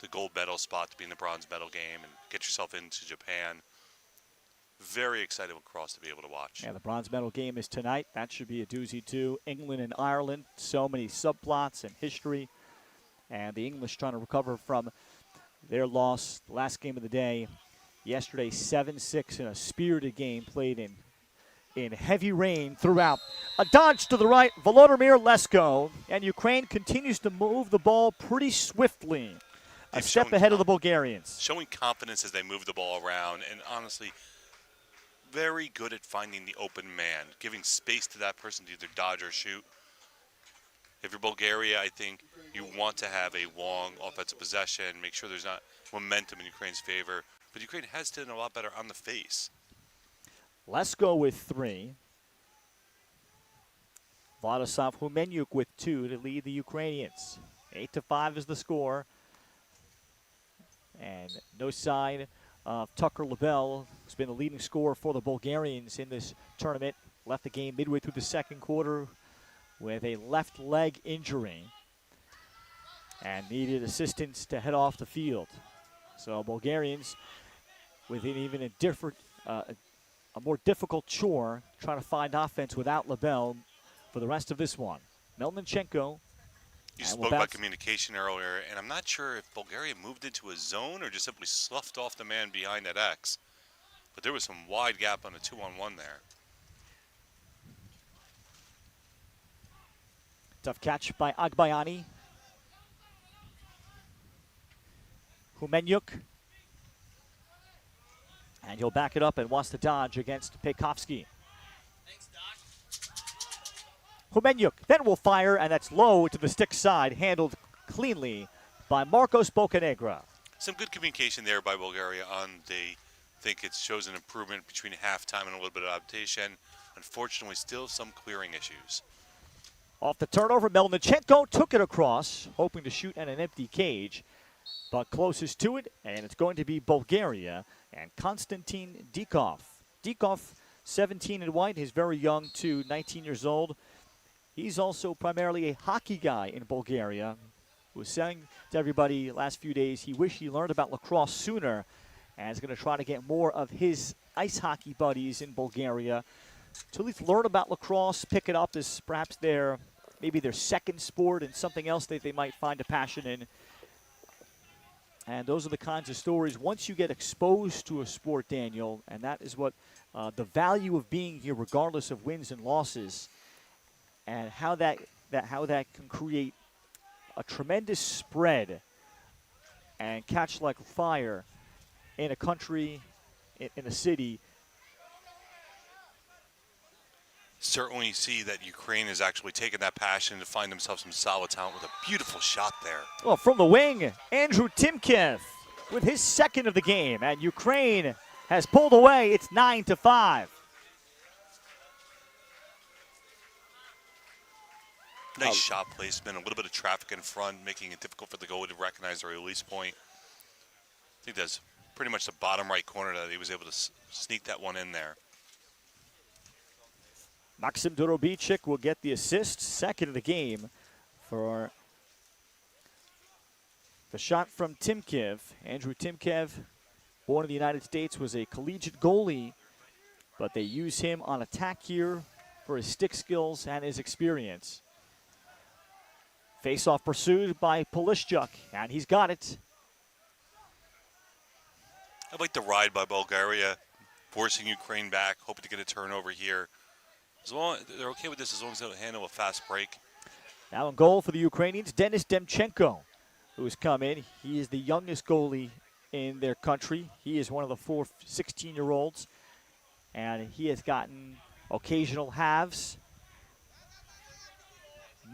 the gold medal spot, to be in the bronze medal game and get yourself into Japan. Very exciting lacrosse to be able to watch. Yeah, the bronze medal game is tonight. That should be a doozy too. England and Ireland, so many subplots and history. And the English trying to recover from their loss, the last game of the day. Yesterday, 7-6 in a spirited game played in heavy rain throughout. A dodge to the right, Volodymyr Lesko, and Ukraine continues to move the ball pretty swiftly. A step ahead of the Bulgarians. Showing confidence as they move the ball around, and honestly, very good at finding the open man, giving space to that person to either dodge or shoot. If you're Bulgaria, I think you want to have a long offensive possession, make sure there's not momentum in Ukraine's favor. But Ukraine has done a lot better on the face. Lesko with 3. Vladislav Humenyuk with 2 to lead the Ukrainians. 8-5 is the score. And no sign of Tucker Lebel, who's been the leading scorer for the Bulgarians in this tournament. Left the game midway through the second quarter with a left leg injury and needed assistance to head off the field. So Bulgarians with an even a different, a more difficult chore, trying to find offense without Lebel for the rest of this one. Melnichenko. You spoke about communication earlier, and I'm not sure if Bulgaria moved into a zone or just simply sloughed off the man behind that X. But there was some wide gap on a 2-on-1 there. Tough catch by Agbayani. Humenyuk. And he'll back it up and wants to dodge against Pekovsky. Humenyuk then will fire, and that's low to the stick side, handled cleanly by Marcos Bocanegra. Some good communication there by Bulgaria on the, I think it shows an improvement between halftime and a little bit of adaptation. Unfortunately, still some clearing issues. Off the turnover, Melnichenko took it across, hoping to shoot at an empty cage, but closest to it, and it's going to be Bulgaria and Konstantin Dikov. Dikov, 17 in white, he's very young too, 19 years old. He's also primarily a hockey guy in Bulgaria. He was saying to everybody last few days he wished he learned about lacrosse sooner, and is going to try to get more of his ice hockey buddies in Bulgaria to at least learn about lacrosse, pick it up as perhaps maybe their second sport and something else that they might find a passion in. And those are the kinds of stories, once you get exposed to a sport, Daniel, and that is what the value of being here, regardless of wins and losses, and how that can create a tremendous spread and catch like fire in a country, in a city. Certainly see that Ukraine has actually taken that passion to find themselves some solid talent with a beautiful shot there. Well, from the wing, Andrew Timkev with his second of the game, and Ukraine has pulled away. It's 9-5. Nice shot placement, a little bit of traffic in front, making it difficult for the goalie to recognize the release point. I think that's pretty much the bottom right corner that he was able to sneak that one in there. Maxim Dorobijczyk will get the assist, second of the game for the shot from Timkev. Andrew Timkev, born in the United States, was a collegiate goalie, but they use him on attack here for his stick skills and his experience. Face-off pursued by Polishchuk, and he's got it. I like the ride by Bulgaria. forcing Ukraine back, hoping to get a turnover here. As long they're okay with this as long as they don't handle a fast break. Now in goal for the Ukrainians, Denis Demchenko, who has come in. He is the youngest goalie in their country. He is one of the 4 16-year-olds, and he has gotten occasional halves.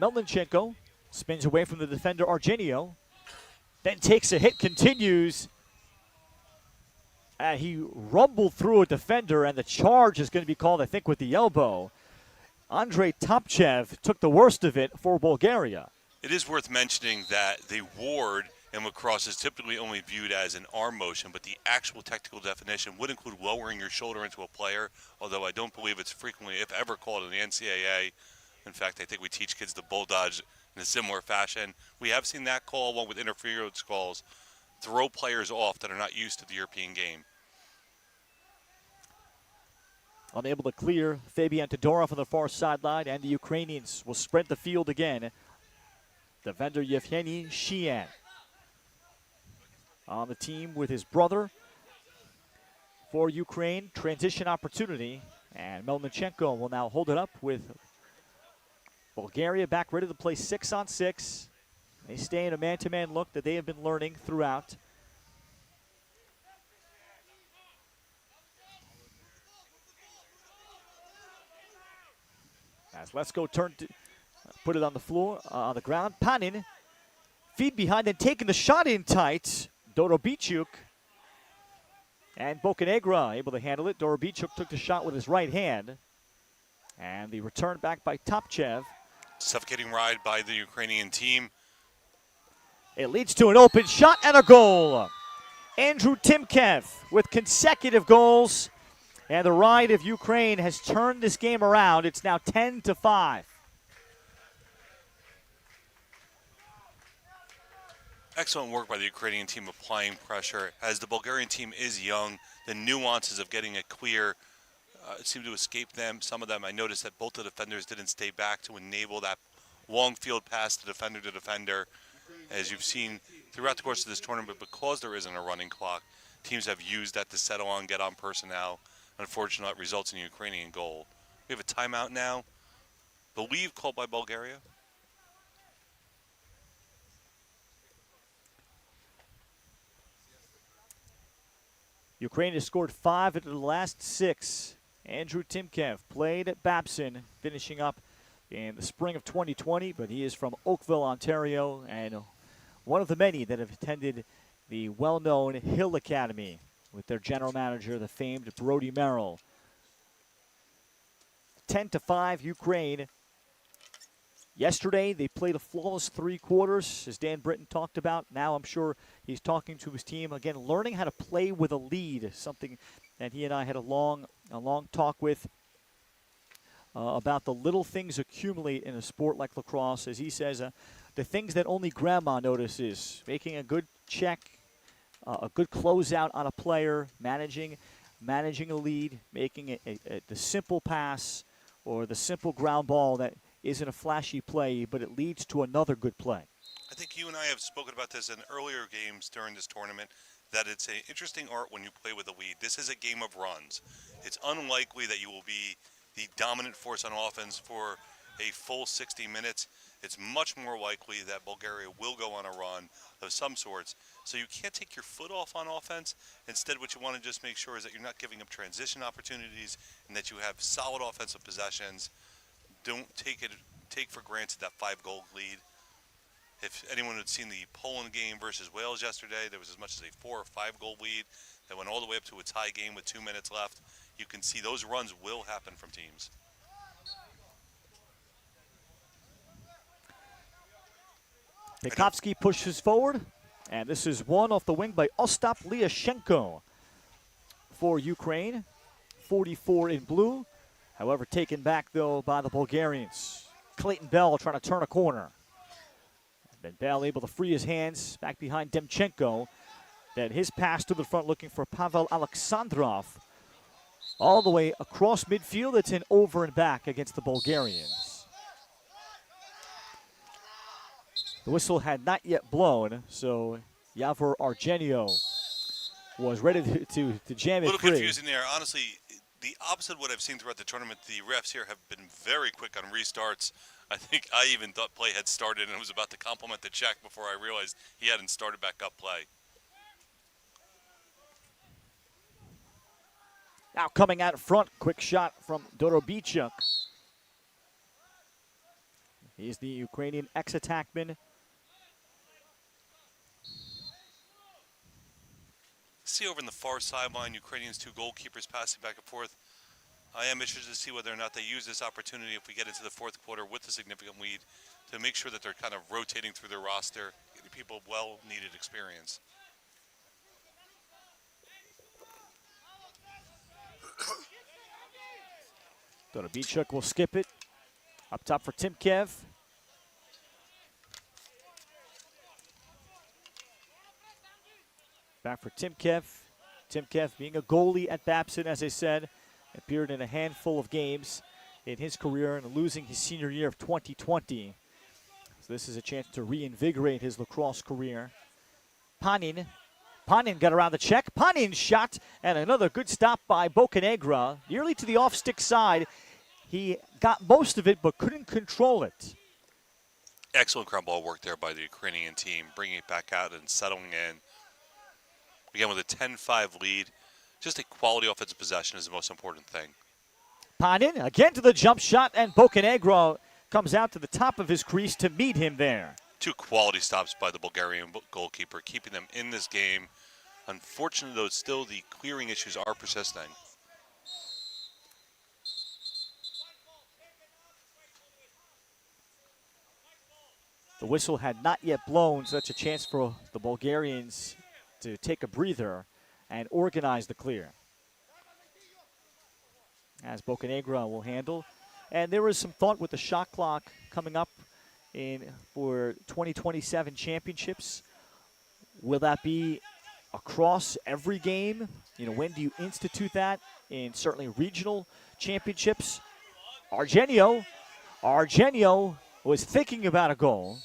Melnichenko spins away from the defender Argenio, then takes a hit, continues, and he rumbled through a defender, and the charge is going to be called, I think, with the elbow. Andrei Topchev took the worst of it for Bulgaria. It is worth mentioning that the ward in lacrosse is typically only viewed as an arm motion, but the actual technical definition would include lowering your shoulder into a player, although I don't believe it's frequently, if ever, called in the NCAA. In fact, I think we teach kids to bull dodge in a similar fashion. We have seen that call along with interference calls throw players off that are not used to the European game. Unable to clear Fabian Todorov on the far sideline, and the Ukrainians will spread the field again. Defender Yevgeny Shian on the team with his brother for Ukraine. Transition opportunity, and Melnichenko will now hold it up with Bulgaria back ready to play 6-on-6. They stay in a man-to-man look that they have been learning throughout. As Lesko turned to put it on the floor, on the ground. Panin, feed behind and taking the shot in tight. Dorobichuk and Bocanegra able to handle it. Dorobichuk took the shot with his right hand. And the return back by Topchev. Suffocating ride by the Ukrainian team. It leads to an open shot and a goal. Andrew Timkev with consecutive goals. And the ride of Ukraine has turned this game around. It's now 10-5. Excellent work by the Ukrainian team applying pressure. As the Bulgarian team is young, the nuances of getting it clear seem to escape them. Some of them, I noticed that both the defenders didn't stay back to enable that long field pass to defender. As you've seen throughout the course of this tournament, because there isn't a running clock, teams have used that to settle on, get on personnel. Unfortunately, it results in a Ukrainian goal. We have a timeout now, believe called by Bulgaria. Ukraine has scored 5 out of the last 6. Andrew Timkev played at Babson, finishing up in the spring of 2020, but he is from Oakville, Ontario, and one of the many that have attended the well-known Hill Academy with their general manager, the famed Brody Merrill. 10-5 Ukraine. Yesterday, they played a flawless 3 quarters, as Dan Britton talked about. Now I'm sure he's talking to his team, again, learning how to play with a lead, something that he and I had a long talk with about the little things accumulate in a sport like lacrosse. As he says, the things that only grandma notices, making a good check, a good closeout on a player, managing a lead, making the simple pass or the simple ground ball that isn't a flashy play, but it leads to another good play. I think you and I have spoken about this in earlier games during this tournament, that it's an interesting art when you play with a lead. This is a game of runs. It's unlikely that you will be the dominant force on offense for a full 60 minutes. It's much more likely that Bulgaria will go on a run of some sorts. So you can't take your foot off on offense. Instead, what you want to just make sure is that you're not giving up transition opportunities and that you have solid offensive possessions. Don't take for granted that 5-goal lead. If anyone had seen the Poland game versus Wales yesterday, there was as much as a 4 or 5-goal lead that went all the way up to a tie game with 2 minutes left. You can see those runs will happen from teams. Pekovsky pushes forward, and this is won off the wing by Ostap Lyashenko for Ukraine. 44 in blue. However, taken back, though, by the Bulgarians. Clayton Bell trying to turn a corner. And Bell able to free his hands back behind Demchenko. Then his pass to the front looking for Pavel Alexandrov. All the way across midfield. It's an over and back against the Bulgarians. The whistle had not yet blown, so Yavor Argenio was ready to jam A it little free. confusing there. Honestly, the opposite of what I've seen throughout the tournament, the refs here have been very quick on restarts. I think I even thought play had started and was about to compliment the check before I realized he hadn't started back up play. Now coming out front, quick shot from Dorobichuk. He's the Ukrainian ex-attackman. See over in the far sideline, Ukrainians 2 goalkeepers passing back and forth. I am interested to see whether or not they use this opportunity if we get into the fourth quarter with a significant lead to make sure that they're kind of rotating through their roster, getting people well-needed experience. Dorobichuk will skip it. Up top for Timkev. Back for Timkev. Timkev being a goalie at Babson, as I said, appeared in a handful of games in his career and losing his senior year of 2020. So this is a chance to reinvigorate his lacrosse career. Panin got around the check. Panin's shot, and another good stop by Bocanegra, nearly to the off-stick side. He got most of it, but couldn't control it. Excellent ground ball work there by the Ukrainian team, bringing it back out and settling in. Again, with a 10-5 lead, just a quality offensive possession is the most important thing. Panin again to the jump shot, and Bocanegra comes out to the top of his crease to meet him there. 2 quality stops by the Bulgarian goalkeeper, keeping them in this game. Unfortunately, though, still the clearing issues are persisting. The whistle had not yet blown, so that's a chance for the Bulgarians to take a breather and organize the clear. As Bocanegra will handle. And there was some thought with the shot clock coming up for 2027 championships. Will that be across every game? You know, when do you institute that in certainly regional championships? Argenio was thinking about a goal.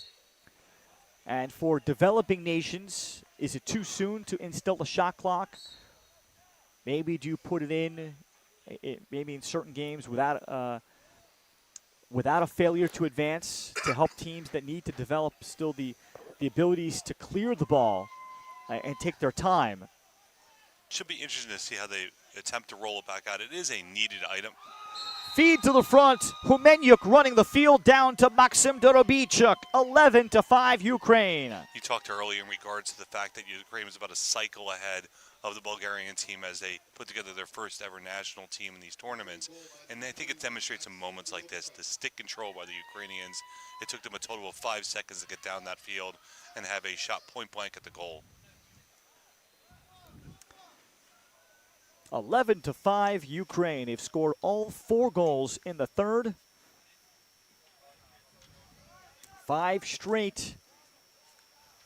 And for developing nations, is it too soon to instill a shot clock? Maybe do you put it in maybe in certain games without a failure to advance to help teams that need to develop still the abilities to clear the ball and take their time? Should be interesting to see how they attempt to roll it back out. It is a needed item. Feed to the front. Humenyuk running the field down to Maxim Dorobichuk. 11-5 Ukraine. You talked earlier in regards to the fact that Ukraine was about a cycle ahead of the Bulgarian team as they put together their first ever national team in these tournaments. And I think it demonstrates in moments like this, the stick control by the Ukrainians. It took them a total of 5 seconds to get down that field and have a shot point blank at the goal. 11-5 Ukraine. They've scored all 4 goals in the third. 5 straight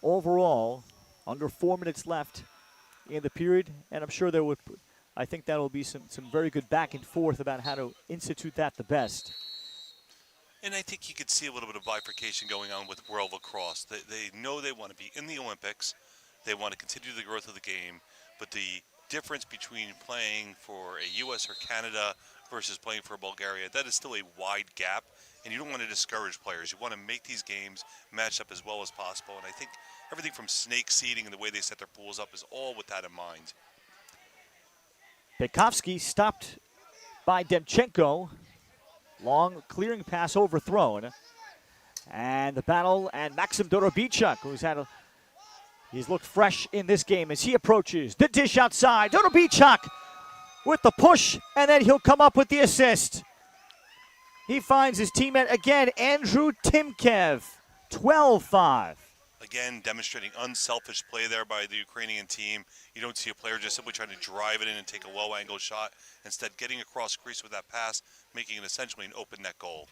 overall. Under 4 minutes left in the period, and I'm sure I think that will be some very good back and forth about how to institute that the best. And I think you could see a little bit of bifurcation going on with World Lacrosse. They know they want to be in the Olympics. They want to continue the growth of the game, but the difference between playing for a U.S. or Canada versus playing for Bulgaria, that is still a wide gap, and you don't want to discourage players. You want to make these games match up as well as possible, and I think everything from snake seeding and the way they set their pools up is all with that in mind. Pekovsky stopped by Demchenko. Long clearing pass overthrown. And the battle, and Maxim Dorobichuk, he's looked fresh in this game as he approaches the dish outside. Dorobichuk with the push, and then he'll come up with the assist. He finds his teammate again, Andrew Timkev, 12-5. Again, demonstrating unselfish play there by the Ukrainian team. You don't see a player just simply trying to drive it in and take a low-angle shot. Instead, getting across crease with that pass, making it essentially an open net goal.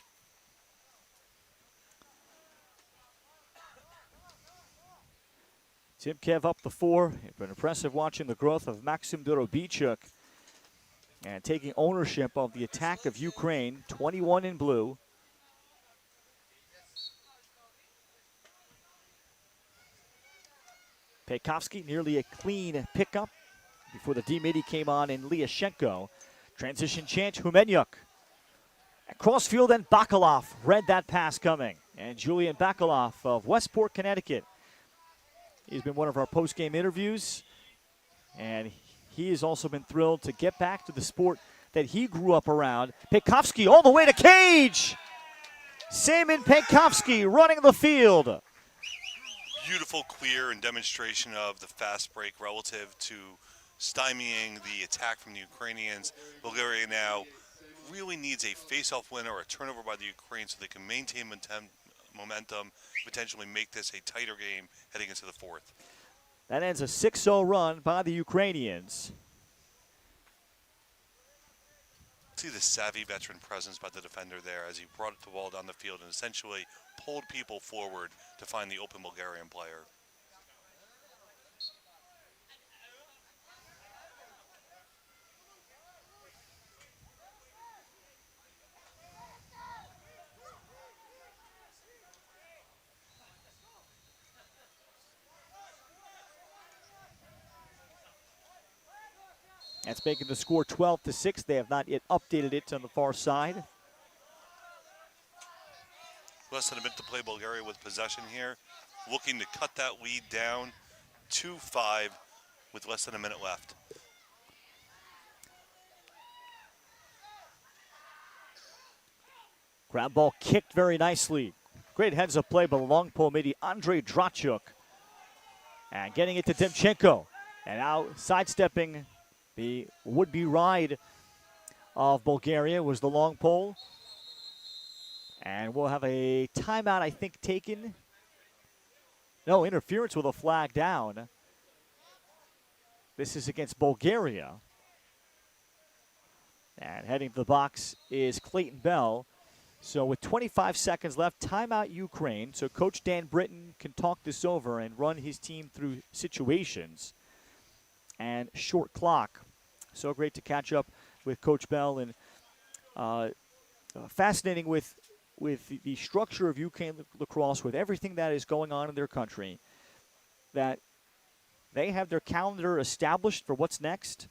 Timkev up the 4. It's been impressive watching the growth of Maxim Dorobichuk and taking ownership of the attack of Ukraine, 21 in blue. Pekovsky, nearly a clean pickup before the D-Midi came on in Lyashenko. Transition change, Humenyuk. At crossfield, and Bakalov read that pass coming. And Julian Bakalov of Westport, Connecticut. He's been one of our post-game interviews. And he has also been thrilled to get back to the sport that he grew up around. Pekovsky all the way to cage. Seaman Pekovsky running the field. Beautiful clear and demonstration of the fast break relative to stymieing the attack from the Ukrainians. Bulgaria now really needs a face-off win or a turnover by the Ukraine so they can maintain momentum, potentially make this a tighter game heading into the fourth. That ends a 6-0 run by the Ukrainians. See the savvy veteran presence by the defender there as he brought the ball down the field and essentially pulled people forward to find the open Bulgarian player. That's making the score 12-6. They have not yet updated it on the far side. Less than a minute to play. Bulgaria with possession here, looking to cut that lead down 2-5 with less than a minute left. Ground ball kicked very nicely. Great heads-up play by the long pole midi, Andrei Drachuk. And getting it to Demchenko. And now sidestepping the would-be ride of Bulgaria was the long pole. And we'll have a timeout, I think, taken. No, interference with a flag down. This is against Bulgaria. And heading to the box is Clayton Bell. So with 25 seconds left, timeout Ukraine. So Coach Dan Britton can talk this over and run his team through situations. And short clock. So great to catch up with Coach Bell. And fascinating with the structure of Ukraine lacrosse, with everything that is going on in their country, that they have their calendar established for what's next.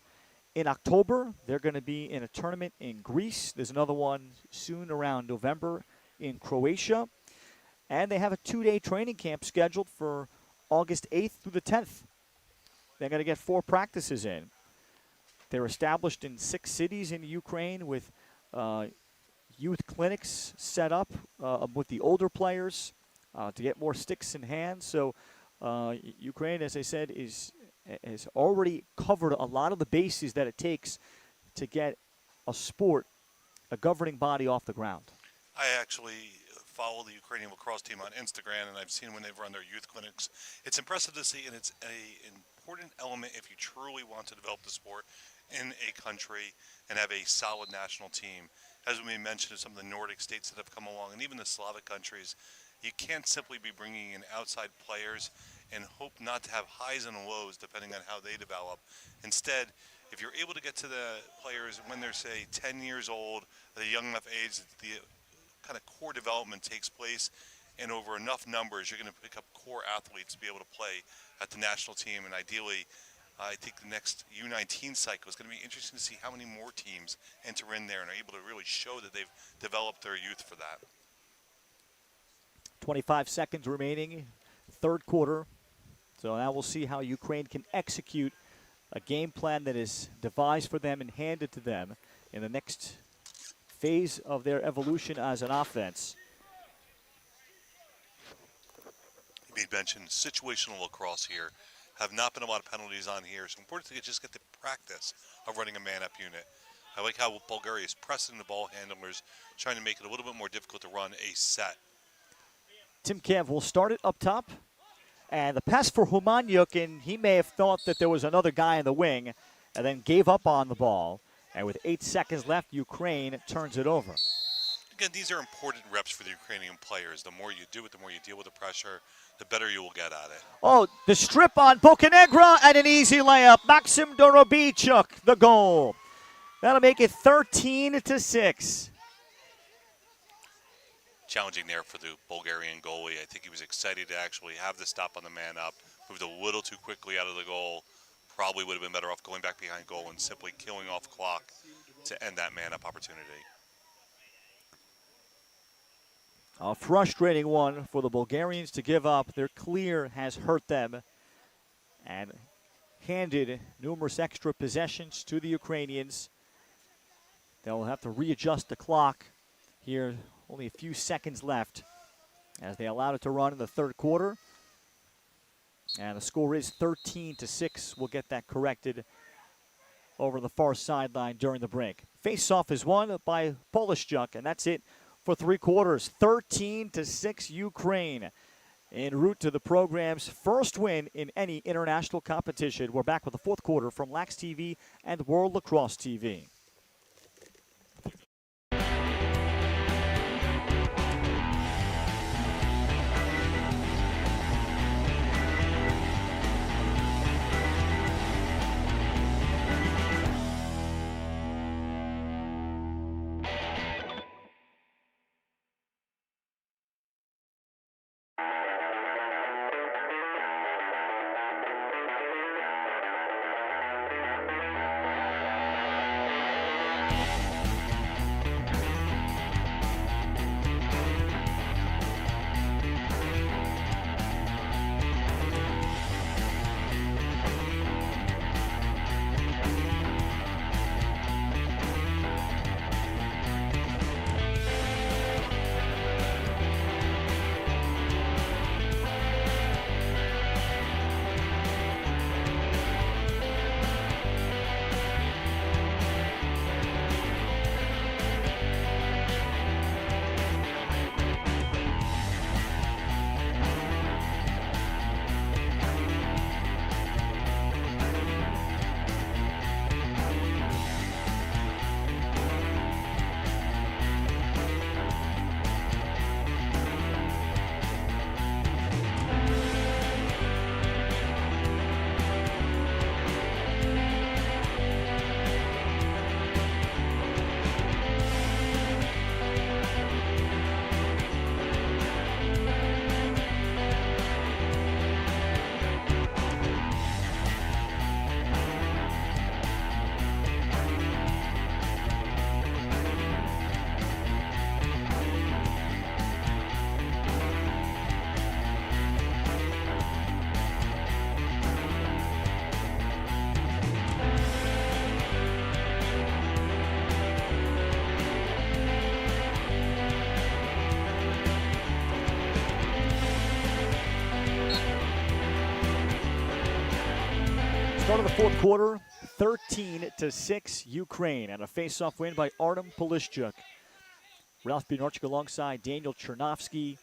In October, they're going to be in a tournament in Greece. There's another one soon around November in Croatia. And they have a 2-day training camp scheduled for August 8th through the 10th. They're going to get 4 practices in. They're established in 6 cities in Ukraine with youth clinics set up with the older players to get more sticks in hand. So Ukraine, as I said, has already covered a lot of the bases that it takes to get a sport, a governing body off the ground. I actually follow the Ukrainian lacrosse team on Instagram, and I've seen when they've run their youth clinics. It's impressive to see, and it's an important element if you truly want to develop the sport in a country and have a solid national team. As we mentioned, some of the Nordic states that have come along, and even the Slavic countries, you can't simply be bringing in outside players and hope not to have highs and lows depending on how they develop. Instead, if you're able to get to the players when they're, say, 10 years old, at a young enough age, the kind of core development takes place, and over enough numbers, you're going to pick up core athletes to be able to play at the national team. And ideally, I think the next U19 cycle is going to be interesting to see how many more teams enter in there and are able to really show that they've developed their youth for that. 25 seconds remaining, third quarter. So now we'll see how Ukraine can execute a game plan that is devised for them and handed to them in the next phase of their evolution as an offense. You made mention situational lacrosse here. Have not been a lot of penalties on here, so important to just get the practice of running a man-up unit. I like how Bulgaria is pressing the ball handlers, trying to make it a little bit more difficult to run a set. Tim Kev will start it up top. And the pass for Humanyuk, and he may have thought that there was another guy in the wing and then gave up on the ball. And with 8 seconds left, Ukraine turns it over. Again, these are important reps for the Ukrainian players. The more you do it, the more you deal with the pressure, the better you will get at it. Oh, the strip on Bocanegra and an easy layup. Maxim Dorobichuk, the goal. That'll make it 13-6. Challenging there for the Bulgarian goalie. I think he was excited to actually have the stop on the man up. Moved a little too quickly out of the goal. probably would have been better off going back behind goal and simply killing off clock to end that man-up opportunity. A frustrating one for the Bulgarians to give up. Their clear has hurt them and handed numerous extra possessions to the Ukrainians. They'll have to readjust the clock here. Only a few seconds left as they allowed it to run in the third quarter. And the score is 13-6. We'll get that corrected over the far sideline during the break. Face-off is won by Polishchuk, and that's it for three quarters. 13-6 Ukraine en route to the program's first win in any international competition. We're back with the fourth quarter from Lax TV and World Lacrosse TV. Start of the fourth quarter, 13-6 Ukraine, and a face-off win by Artem Polishchuk. Ralph Bjornarchik alongside Daniel Chernovsky.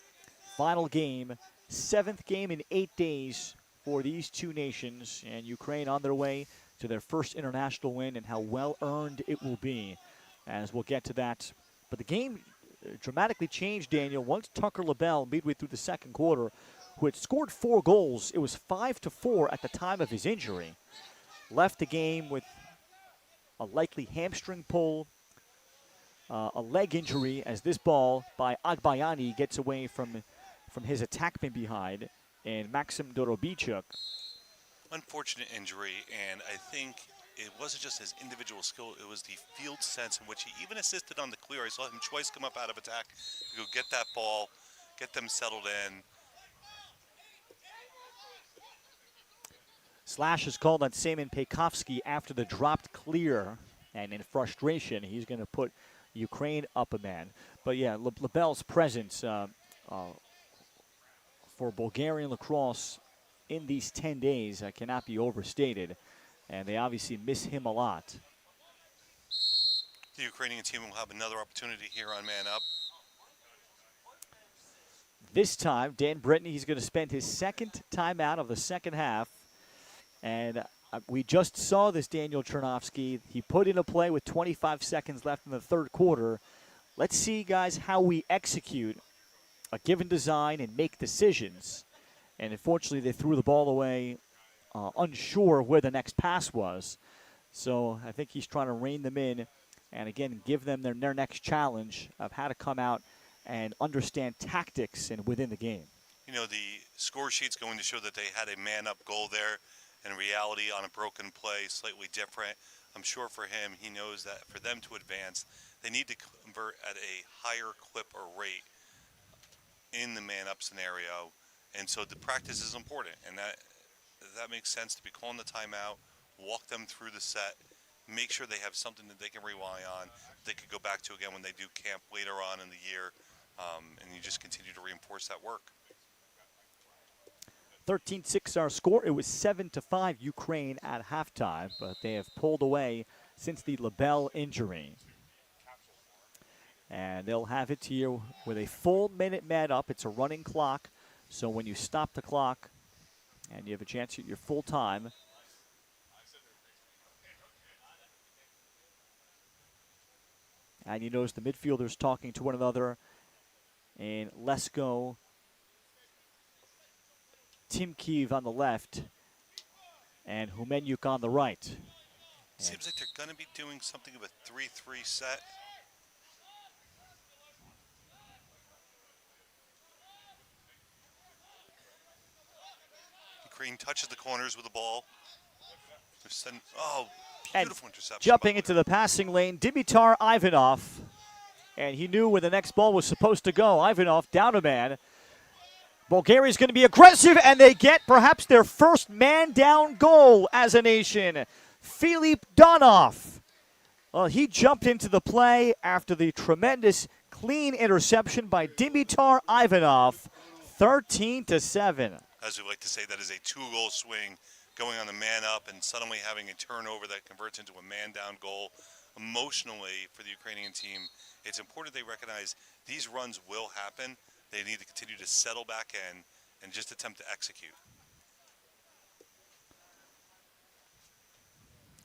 Final game, seventh game in 8 days for these two nations, and Ukraine on their way to their first international win, and how well-earned it will be, as we'll get to that. But the game dramatically changed, Daniel, once Tucker LaBelle, midway through the second quarter, who had scored 4 goals, it was 5-4 at the time of his injury, left the game with a likely hamstring pull, a leg injury, as this ball by Agbayani gets away from his attackman behind, and Maxim Dorobichuk. Unfortunate injury, and I think it wasn't just his individual skill, it was the field sense in which he even assisted on the clear. I saw him twice come up out of attack to go get that ball, get them settled in. Slash is called on Semen Peykovsky after the dropped clear, and in frustration, he's going to put Ukraine up a man. But yeah, LaBelle's presence for Bulgarian lacrosse in these 10 days cannot be overstated, and they obviously miss him a lot. The Ukrainian team will have another opportunity here on Man Up. This time, Dan Brittany, he's going to spend his second timeout of the second half. And we just saw this, Daniel Chernovsky. He put in a play with 25 seconds left in the third quarter. Let's see, guys, how we execute a given design and make decisions. And unfortunately, they threw the ball away, unsure where the next pass was. So I think he's trying to rein them in and, again, give them their next challenge of how to come out and understand tactics and within the game. You know, the score sheet's going to show that they had a man-up goal there. In reality, on a broken play, slightly different. I'm sure for him, he knows that for them to advance, they need to convert at a higher clip or rate in the man-up scenario. And so the practice is important, and that makes sense to be calling the timeout, walk them through the set, make sure they have something that they can rely on, they could go back to again when they do camp later on in the year, and you just continue to reinforce that work. 13-6 our score. It was 7-5 Ukraine at halftime, but they have pulled away since the Labelle injury. And they'll have it here with a full minute man up. It's a running clock, so when you stop the clock and you have a chance at your full time, and you notice the midfielders talking to one another, and Lesko, Timkiv on the left, and Humenyuk on the right. Seems like they're going to be doing something of a 3-3 set. Ukraine touches the corners with the ball. Oh, beautiful interception. Jumping into the passing lane, Dimitar Ivanov. And he knew where the next ball was supposed to go. Ivanov down a man. Bulgaria is going to be aggressive, and they get perhaps their first man-down goal as a nation. Filip Donov. Well, he jumped into the play after the tremendous clean interception by Dimitar Ivanov. 13-7. As we like to say, that is a 2-goal swing, going on the man up and suddenly having a turnover that converts into a man-down goal. Emotionally, for the Ukrainian team, it's important they recognize these runs will happen. They need to continue to settle back in and just attempt to execute.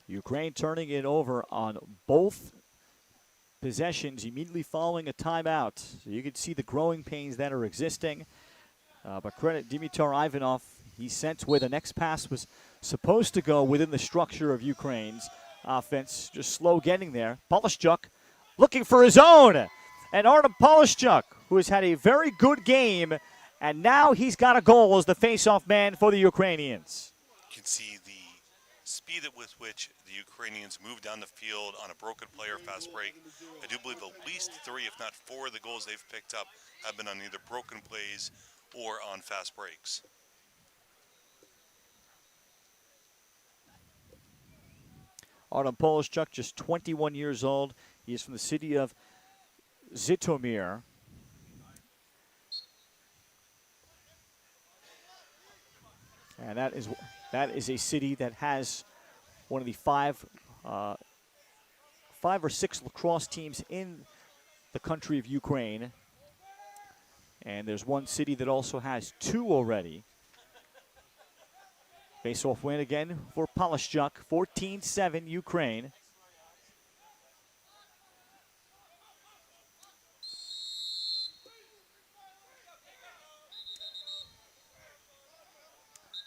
Ukraine turning it over on both possessions immediately following a timeout. So you can see the growing pains that are existing. But credit Dimitar Ivanov. He sensed where the next pass was supposed to go within the structure of Ukraine's offense. Just slow getting there. Polishchuk looking for his own. And Artem Polishchuk, who has had a very good game, and now he's got a goal as the face-off man for the Ukrainians. You can see the speed with which the Ukrainians move down the field on a broken play or fast break. I do believe at least 3, if not 4, of the goals they've picked up have been on either broken plays or on fast breaks. Artem Polishchuk, just 21 years old. He is from the city of Zhytomyr. And that is a city that has one of the 5 or 6 lacrosse teams in the country of Ukraine. And there's one city that also has 2 already. Face-off win again for Polishchuk, 14-7 Ukraine.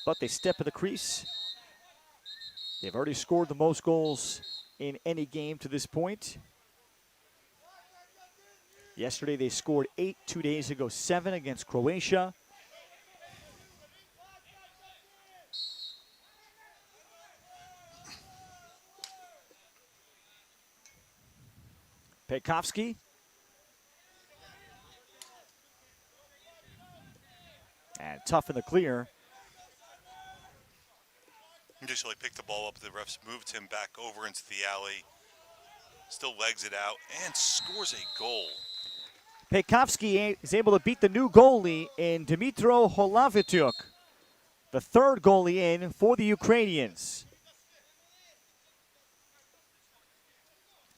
But they step in the crease. They've already scored the most goals in any game to this point. Yesterday they scored 8, 2 days ago 7 against Croatia. Pekovsky. And tough in the clear. Initially picked the ball up, the refs moved him back over into the alley. Still legs it out and scores a goal. Pekovsky is able to beat the new goalie in Dmytro Holavytyuk, the 3rd goalie in for the Ukrainians.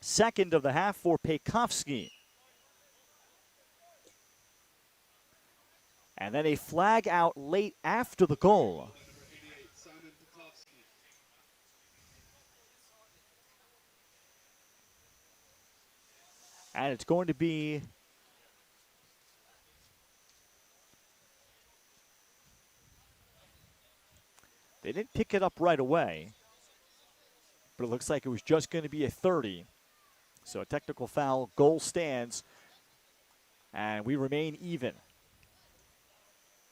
2nd of the half for Pekovsky. And then a flag out late after the goal. And it's going to be they didn't pick it up right away, but it looks like it was just going to be a 30. So a technical foul, goal stands, and we remain even.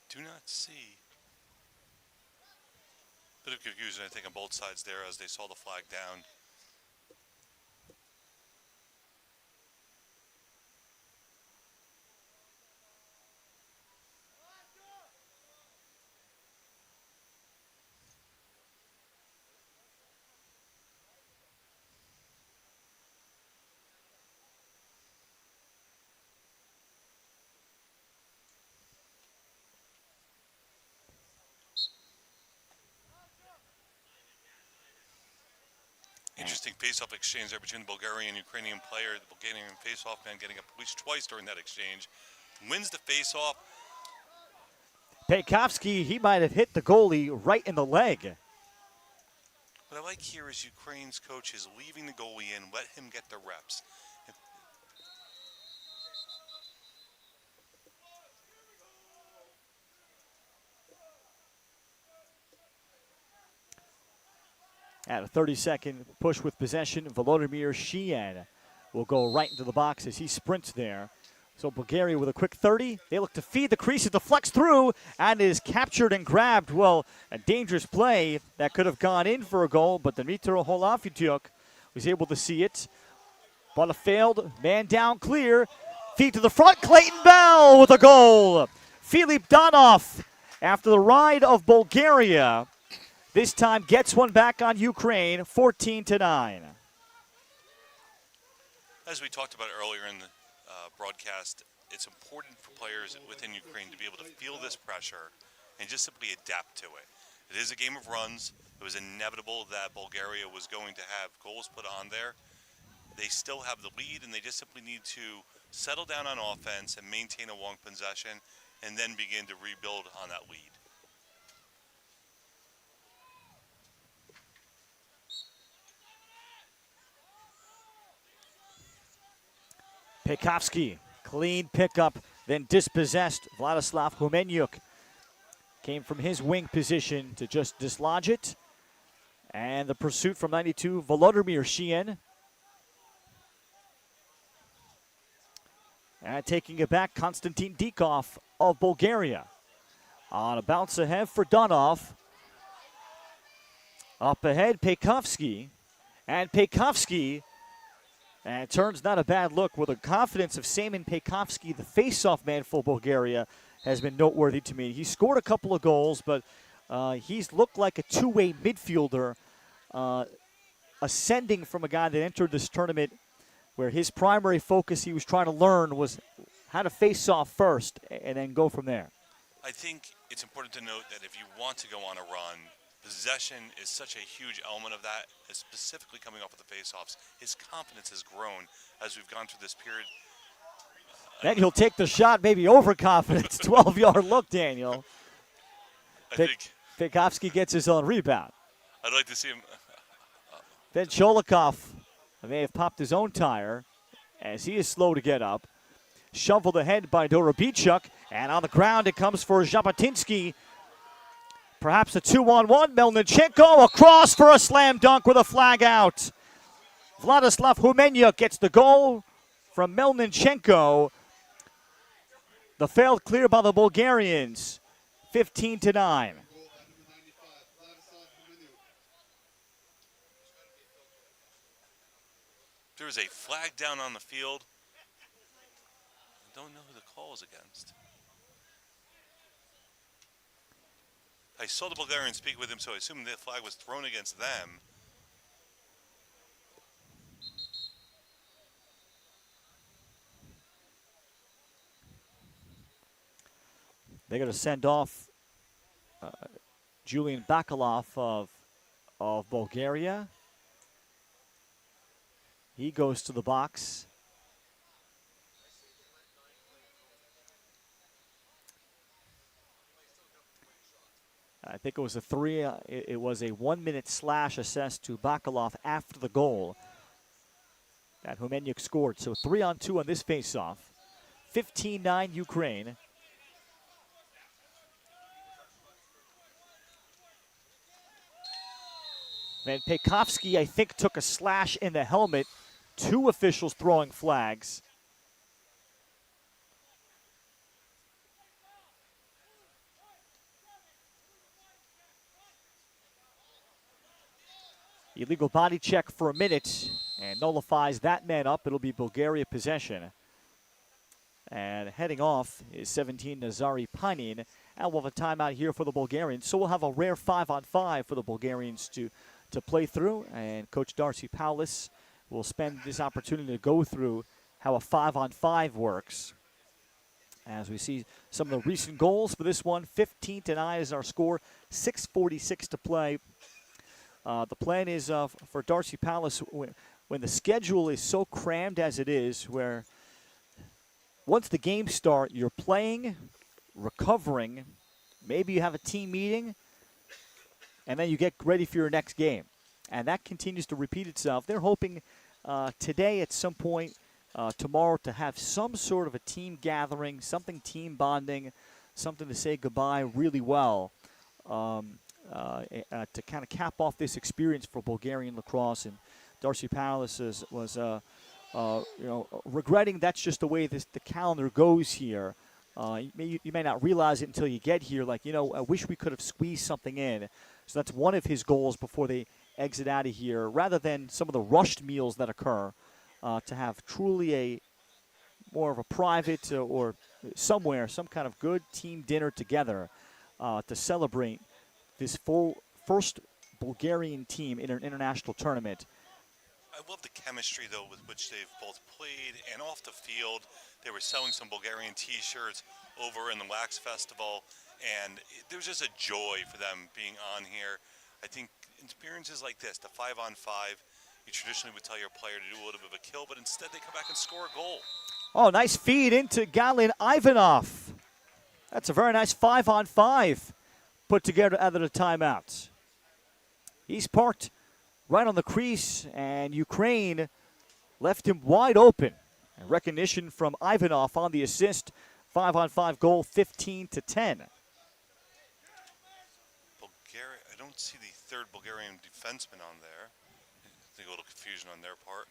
Do not see Bit of confusion, I think, on both sides there as they saw the flag down. Interesting face-off exchange there between the Bulgarian and Ukrainian player. The Bulgarian face-off man getting a police twice during that exchange. Wins the face-off. Paykovsky, he might have hit the goalie right in the leg. What I like here is Ukraine's coach is leaving the goalie in, let him get the reps. At a 30-second push with possession, Volodymyr Sheehan will go right into the box as he sprints there. So Bulgaria with a quick 30. They look to feed the crease. It deflects through and is captured and grabbed. Well, a dangerous play that could have gone in for a goal, but Dmytro Holofytyuk was able to see it. But a failed man down clear. Feed to the front. Clayton Bell with a goal. Filip Donov, after the ride of Bulgaria, this time gets one back on Ukraine, 14-9. As we talked about earlier in the broadcast, it's important for players within Ukraine to be able to feel this pressure and just simply adapt to it. It is a game of runs. It was inevitable that Bulgaria was going to have goals put on there. They still have the lead, and they just simply need to settle down on offense and maintain a long possession and then begin to rebuild on that lead. Paykovsky, clean pickup, then dispossessed. Vladislav Humenyuk came from his wing position to just dislodge it. And the pursuit from 92, Volodymyr Sheehan. And taking it back, Konstantin Dikov of Bulgaria. On a bounce ahead for Donov. Up ahead, Paykovsky. And Paykovsky, and it turns not a bad look with the confidence of Semen Paykovsky, the face-off man for Bulgaria, has been noteworthy to me. He scored a couple of goals, but he's looked like a two-way midfielder, ascending from a guy that entered this tournament where his primary focus he was trying to learn was how to face off first and then go from there. I think it's important to note that if you want to go on a run, possession is such a huge element of that, specifically coming off of the face-offs. His confidence has grown as we've gone through this period. Then he'll take the shot, maybe overconfidence. 12-yard look, Daniel. I think Paykovsky gets his own rebound. I'd like to see him. Then Cholikov may have popped his own tire as he is slow to get up. Shoveled ahead by Dorobichuk, and on the ground it comes for Zhabotinsky. Perhaps a 2-on-1. Melnichenko across for a slam dunk with a flag out. Vladislav Humenyuk gets the goal from Melnichenko. The failed clear by the Bulgarians, 15-9. There is a flag down on the field. I don't know who the call is against. I saw the Bulgarian speak with him, so I assume the flag was thrown against them. They're going to send off Julian Bakalov of Bulgaria. He goes to the box. I think it was a three. It was a 1-minute slash assessed to Bakalov after the goal that Humenyuk scored. So 3-on-2 on this faceoff. 15-9 Ukraine. Then Paykovsky, I think, took a slash in the helmet. 2 officials throwing flags. Illegal body check for a minute and nullifies that man up. It'll be Bulgaria possession. And heading off is 17 Nazari Panin. And we'll have a timeout here for the Bulgarians. So we'll have a rare 5-on-5 for the Bulgarians to play through. And Coach Darcy Paulus will spend this opportunity to go through how a 5-on-5 works. As we see some of the recent goals for this one, 15-9 is our score, 6:46 to play. The plan is for Darcy Paulus, when the schedule is so crammed as it is, where once the games start, you're playing, recovering, maybe you have a team meeting, and then you get ready for your next game. And that continues to repeat itself. They're hoping today at some point, tomorrow, to have some sort of a team gathering, something team bonding, something to say goodbye really well, to kind of cap off this experience for Bulgarian lacrosse. And Darcy Paulus was regretting that's just the way the calendar goes here. You may not realize it until you get here. Like, I wish we could have squeezed something in. So that's one of his goals before they exit out of here, rather than some of the rushed meals that occur, to have truly more of a private or somewhere, some kind of good team dinner together to celebrate this first Bulgarian team in an international tournament. I love the chemistry, though, with which they've both played and off the field. They were selling some Bulgarian T-shirts over in the Wax Festival, and there was just a joy for them being on here. I think experiences like this, the 5-on-5, you traditionally would tell your player to do a little bit of a kill, but instead they come back and score a goal. Oh, nice feed into Galin Ivanov. That's a very nice 5-on-5 put together out of the timeout. He's parked right on the crease, and Ukraine left him wide open. And recognition from Ivanov on the assist. 5-on-5 goal, 15-10. Bulgaria, I don't see the third Bulgarian defenseman on there. I think a little confusion on their part.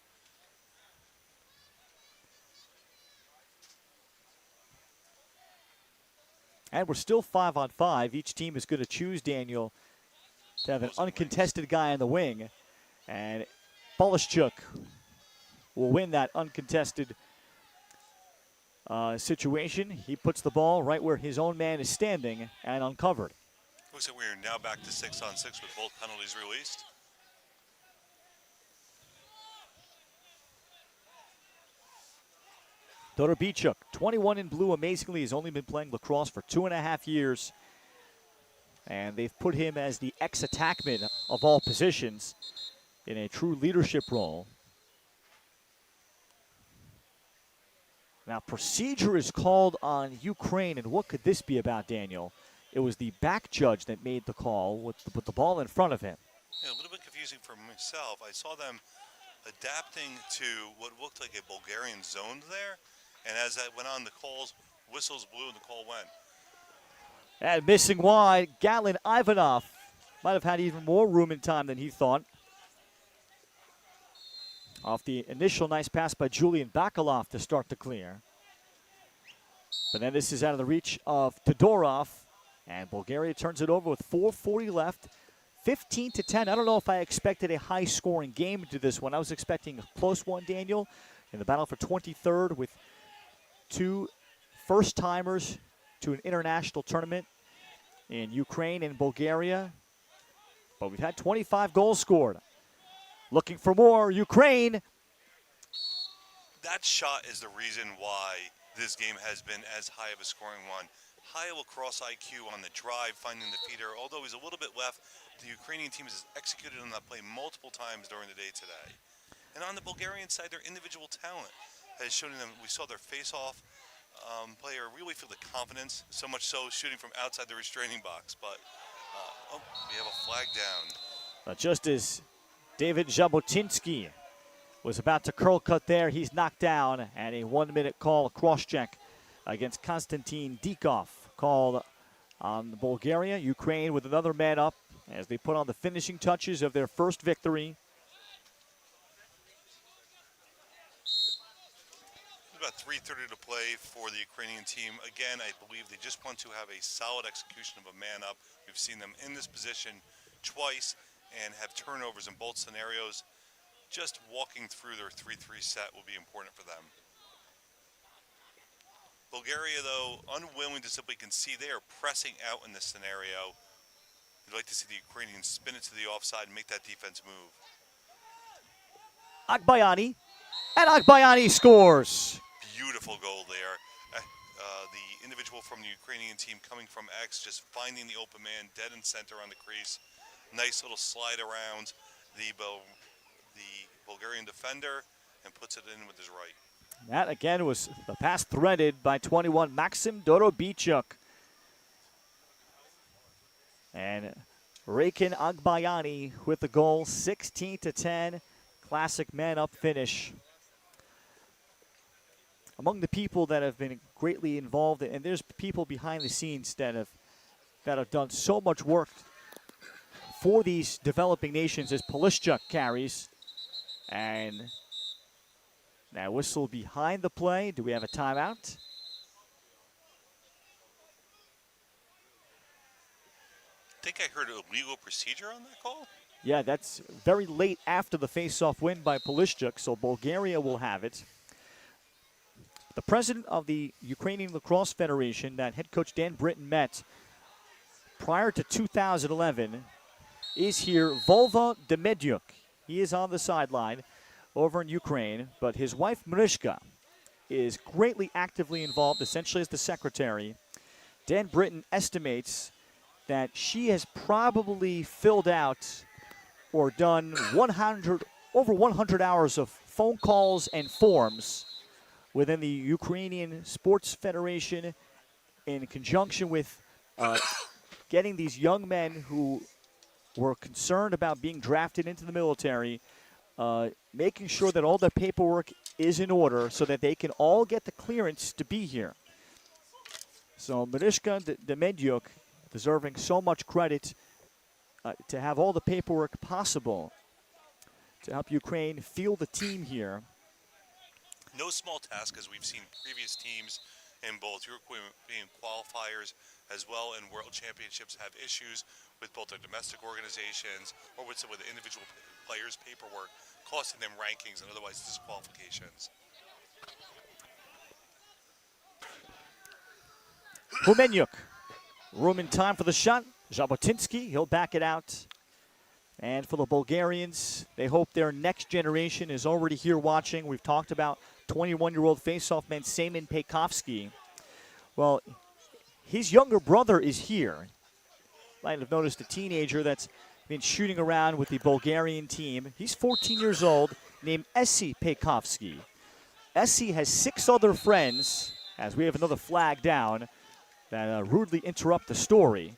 And we're still 5-on-5. Each team is going to choose, Daniel, to have an uncontested guy on the wing. And Polishchuk will win that uncontested situation. He puts the ball right where his own man is standing and uncovered. Looks like we're now back to 6-on-6 with both penalties released. Dodor Bichuk, 21 in blue, amazingly, has only been playing lacrosse for 2.5 years. And they've put him as the ex-attackman of all positions in a true leadership role. Now, procedure is called on Ukraine, and what could this be about, Daniel? It was the back judge that made the call with the ball in front of him. Yeah, a little bit confusing for myself. I saw them adapting to what looked like a Bulgarian zone there, and as that went on, the whistles blew, and the call went. And missing wide, Galin Ivanov might have had even more room and time than he thought. Off the initial nice pass by Julian Bakalov to start the clear. But then this is out of the reach of Todorov, and Bulgaria turns it over with 4:40 left. 15-10. I don't know if I expected a high-scoring game into this one. I was expecting a close one, Daniel, in the battle for 23rd with two first-timers to an international tournament in Ukraine and Bulgaria. But we've had 25 goals scored. Looking for more, Ukraine. That shot is the reason why this game has been as high of a scoring one. High lacrosse IQ on the drive, finding the feeder. Although he's a little bit left, the Ukrainian team has executed on that play multiple times during the day today. And on the Bulgarian side, their individual talent has shown them. We saw their face-off player really feel the confidence, so much so shooting from outside the restraining box. But, we have a flag down. Just as David Jabotinsky was about to curl cut there, he's knocked down, and a 1-minute call, a cross-check against Konstantin Dikov called on Bulgaria. Ukraine with another man up as they put on the finishing touches of their first victory. About 3:30 to play for the Ukrainian team. Again, I believe they just want to have a solid execution of a man up. We've seen them in this position twice, and have turnovers in both scenarios, just walking through their 3-3 set will be important for them. Bulgaria, though, unwilling to simply concede, they are pressing out in this scenario. You'd like to see the Ukrainians spin it to the offside and make that defense move. Agbayani, and Agbayani scores. Beautiful goal there. The individual from the Ukrainian team coming from X, just finding the open man dead in center on the crease. Nice little slide around the Bulgarian defender and puts it in with his right. That again was the pass threaded by 21 Maxim Dorobichuk. And Rakin Agbayani with the goal, 16-10. Classic man-up finish. Among the people that have been greatly involved, and there's people behind the scenes that have done so much work for these developing nations, as Polishchuk carries. And now whistle behind the play. Do we have a timeout? I think I heard a legal procedure on that call. Yeah, that's very late after the face-off win by Polishchuk, so Bulgaria will have it. The president of the Ukrainian Lacrosse Federation that head coach Dan Britton met prior to 2011 is here, Volva Demedyuk. He is on the sideline over in Ukraine, but his wife Marishka is greatly actively involved, essentially as the secretary. Dan Britton estimates that she has probably filled out or done over 100 hours of phone calls and forms within the Ukrainian Sports Federation in conjunction with getting these young men who were concerned about being drafted into the military, making sure that all their paperwork is in order so that they can all get the clearance to be here. So Marishka Demedyuk deserving so much credit to have all the paperwork possible to help Ukraine field the team here. No small task, as we've seen previous teams in both European qualifiers as well and World Championships have issues with both their domestic organizations or with some of the individual players' paperwork, costing them rankings and otherwise disqualifications. Humenyuk, room and time for the shot. Jabotinsky, he'll back it out. And for the Bulgarians, they hope their next generation is already here watching. We've talked about 21-year-old faceoff man Semen Peykovsky. Well, his younger brother is here. Might have noticed a teenager that's been shooting around with the Bulgarian team. He's 14 years old, named Essi Peykovsky. Essi has 6 other friends, as we have another flag down, that rudely interrupt the story.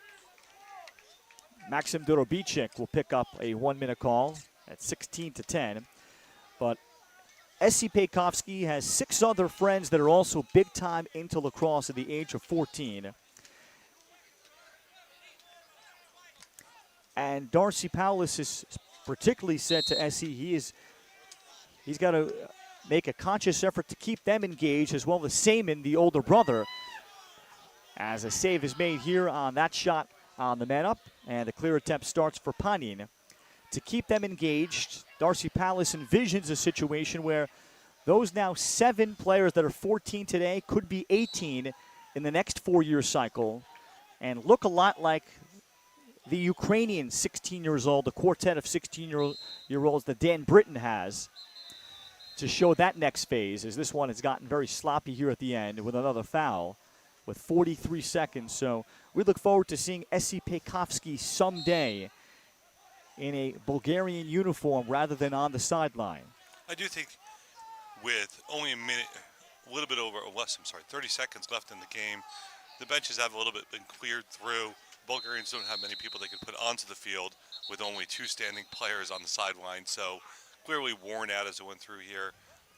Maxim Dorobichuk will pick up a 1-minute call at 16-10. But Essi Peykovsky has 6 other friends that are also big time into lacrosse at the age of 14. And Darcy Powlis is particularly said to Essi he's got to make a conscious effort to keep them engaged, as well as Seaman, the older brother, as a save is made here on that shot on the man up, and the clear attempt starts for Panin. To keep them engaged, Darcy Powlis envisions a situation where those now 7 players that are 14 today could be 18 in the next 4-year cycle and look a lot like the Ukrainian 16 years old, the quartet of 16-year-olds that Dan Britton has to show that next phase, as this one has gotten very sloppy here at the end with another foul with 43 seconds. So we look forward to seeing Essi Peykovsky someday in a Bulgarian uniform rather than on the sideline. I do think with only a minute, a little bit over, or less, 30 seconds left in the game, the benches have a little bit been cleared through. Bulgarians don't have many people they can put onto the field with only 2 standing players on the sideline. So clearly worn out as it went through here.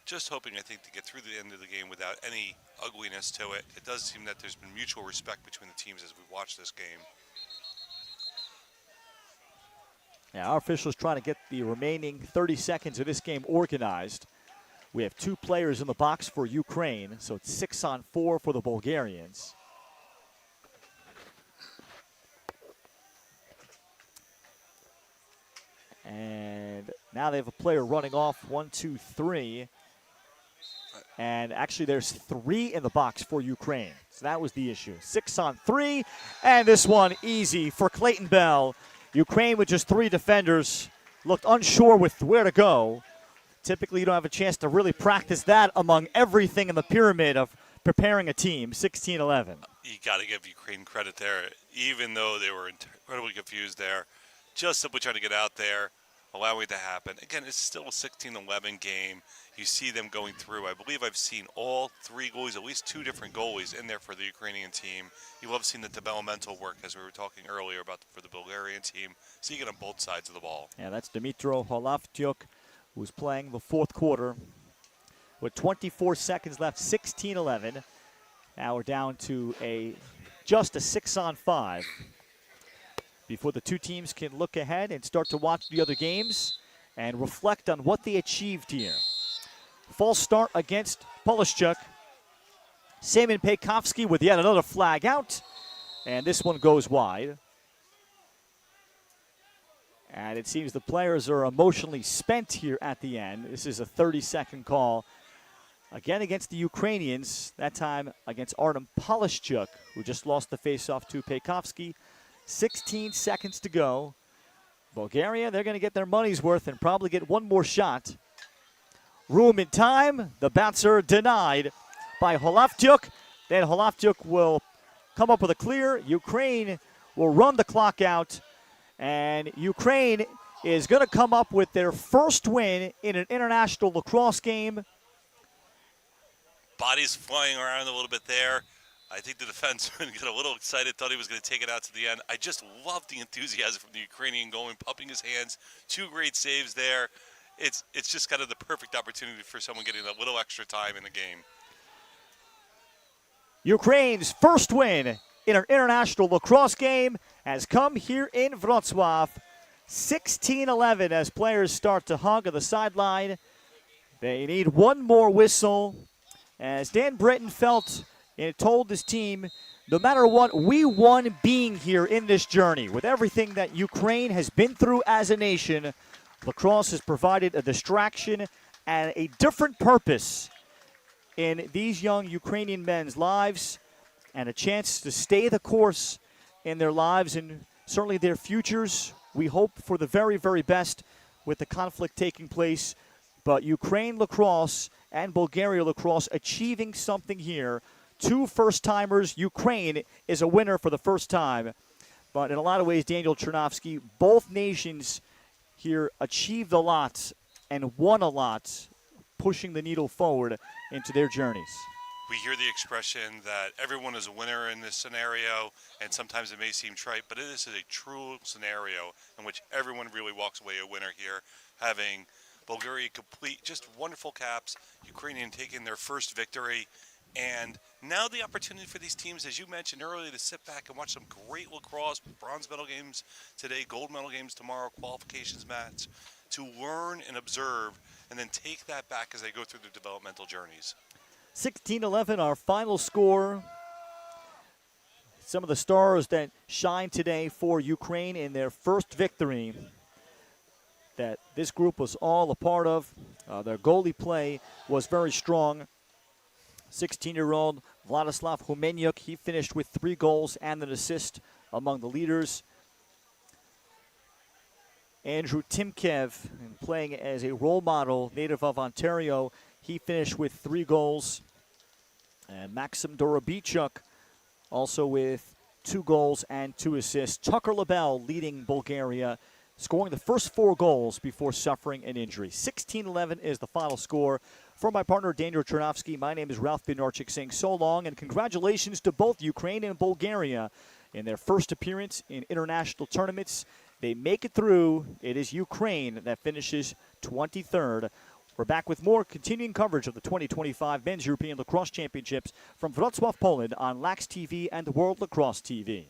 Just hoping, I think, to get through the end of the game without any ugliness to it. It does seem that there's been mutual respect between the teams as we watch this game. Yeah, our officials trying to get the remaining 30 seconds of this game organized. We have 2 players in the box for Ukraine, so it's 6-on-4 for the Bulgarians. And now they have a player running off. 1, 2, 3. And actually, there's 3 in the box for Ukraine. So that was the issue. 6 on 3. And this one easy for Clayton Bell. Ukraine with just 3 defenders looked unsure with where to go. Typically, you don't have a chance to really practice that among everything in the pyramid of preparing a team. 16-11. You got to give Ukraine credit there, even though they were incredibly confused there. Just simply trying to get out there, allowing it to happen. Again, it's still a 16-11 game. You see them going through. I believe I've seen all 3 goalies, at least 2 different goalies in there for the Ukrainian team. You love seeing the developmental work, as we were talking earlier about for the Bulgarian team. Seeing it on both sides of the ball. Yeah, that's Dmytro Holavtyuk, who's playing the 4th quarter with 24 seconds left, 16-11. Now we're down to just a 6-on-5 before the 2 teams can look ahead and start to watch the other games and reflect on what they achieved here. False start against Polishchuk. Seaman Paykovsky with yet another flag out, and this one goes wide. And it seems the players are emotionally spent here at the end. This is a 30-second call. Again against the Ukrainians, that time against Artem Polishchuk, who just lost the faceoff to Paykovsky. 16 seconds to go. Bulgaria, they're going to get their money's worth and probably get one more shot. Room and time. The bouncer denied by Holavtyuk. Then Holavtyuk will come up with a clear. Ukraine will run the clock out. And Ukraine is going to come up with their first win in an international lacrosse game. Bodies flying around a little bit there. I think the defenseman got a little excited, thought he was going to take it out to the end. I just love the enthusiasm from the Ukrainian goalie, pumping his hands. 2 great saves there. It's just kind of the perfect opportunity for someone getting a little extra time in the game. Ukraine's first win in an international lacrosse game has come here in Wroclaw. 16-11 as players start to hug on the sideline. They need one more whistle. As Dan Britton felt and told his team, no matter what, we won being here in this journey. With everything that Ukraine has been through as a nation, lacrosse has provided a distraction and a different purpose in these young Ukrainian men's lives and a chance to stay the course in their lives and certainly their futures. We hope for the very, very best with the conflict taking place. But Ukraine lacrosse and Bulgaria lacrosse achieving something here. 2 first-timers. Ukraine is a winner for the first time. But in a lot of ways, Daniel Chernovsky, both nations here achieved a lot and won a lot, pushing the needle forward into their journeys. We hear the expression that everyone is a winner in this scenario, and sometimes it may seem trite, but this is a true scenario in which everyone really walks away a winner here, having Bulgaria complete just wonderful caps, Ukrainian taking their first victory, and now the opportunity for these teams, as you mentioned earlier, to sit back and watch some great lacrosse, bronze medal games today, gold medal games tomorrow, qualifications match, to learn and observe, and then take that back as they go through their developmental journeys. 16-11, our final score. Some of the stars that shine today for Ukraine in their first victory that this group was all a part of. Their goalie play was very strong. 16-year-old Vladislav Humenyuk, he finished with 3 goals and an assist among the leaders. Andrew Timkev, playing as a role model, native of Ontario, he finished with 3 goals. And Maxim Dorobichuk also with 2 goals and 2 assists. Tucker Lebel leading Bulgaria, scoring the first 4 goals before suffering an injury. 16-11 is the final score. For my partner, Daniel Chernovsky, my name is Ralph Bednarczyk saying so long, and congratulations to both Ukraine and Bulgaria in their first appearance in international tournaments. They make it through. It is Ukraine that finishes 23rd. We're back with more continuing coverage of the 2025 Men's European Lacrosse Championships from Wrocław, Poland on Lax TV and World Lacrosse TV.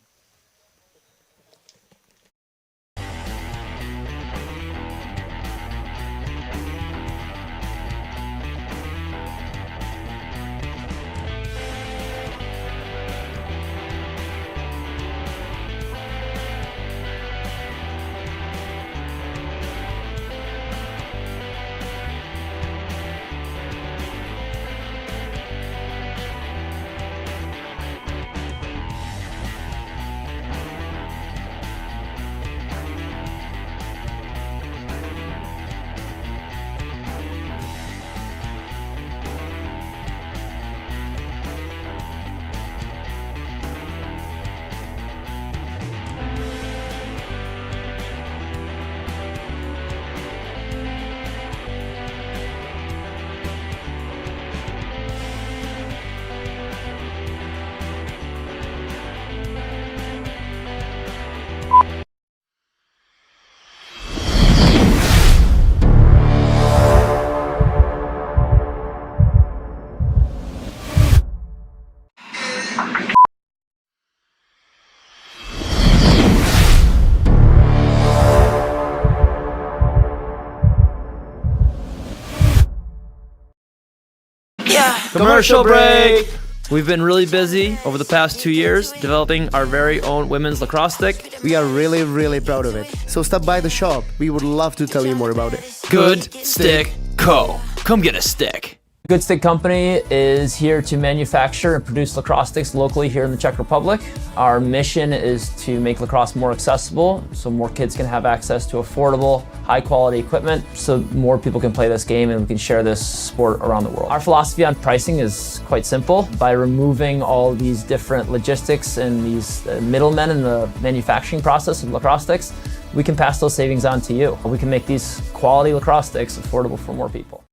Commercial break! We've been really busy over the past 2 years developing our very own women's lacrosse stick. We are really, really proud of it. So stop by the shop. We would love to tell you more about it. Good Stick Co. Come get a stick. Good Stick Company is here to manufacture and produce lacrosse sticks locally here in the Czech Republic. Our mission is to make lacrosse more accessible so more kids can have access to affordable, high quality equipment so more people can play this game and we can share this sport around the world. Our philosophy on pricing is quite simple. By removing all these different logistics and these middlemen in the manufacturing process of lacrosse sticks, we can pass those savings on to you. We can make these quality lacrosse sticks affordable for more people.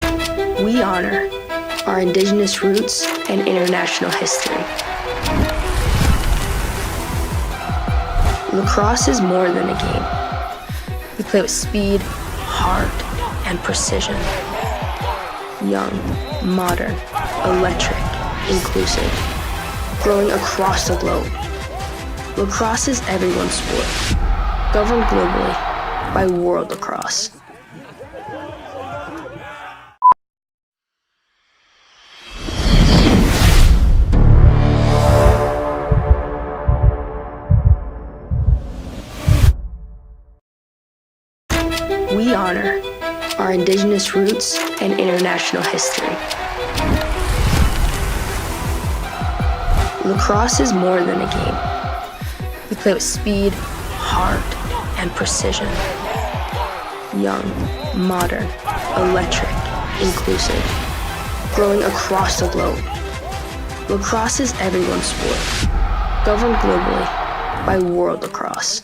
We honor our indigenous roots and international history. Lacrosse is more than a game. We play with speed, heart, and precision. Young, modern, electric, inclusive, growing across the globe. Lacrosse is everyone's sport, governed globally by World Lacrosse. We honor our indigenous roots and international history. Lacrosse is more than a game. We play with speed, heart, and precision. Young, modern, electric, inclusive, growing across the globe. Lacrosse is everyone's sport, governed globally by World Lacrosse.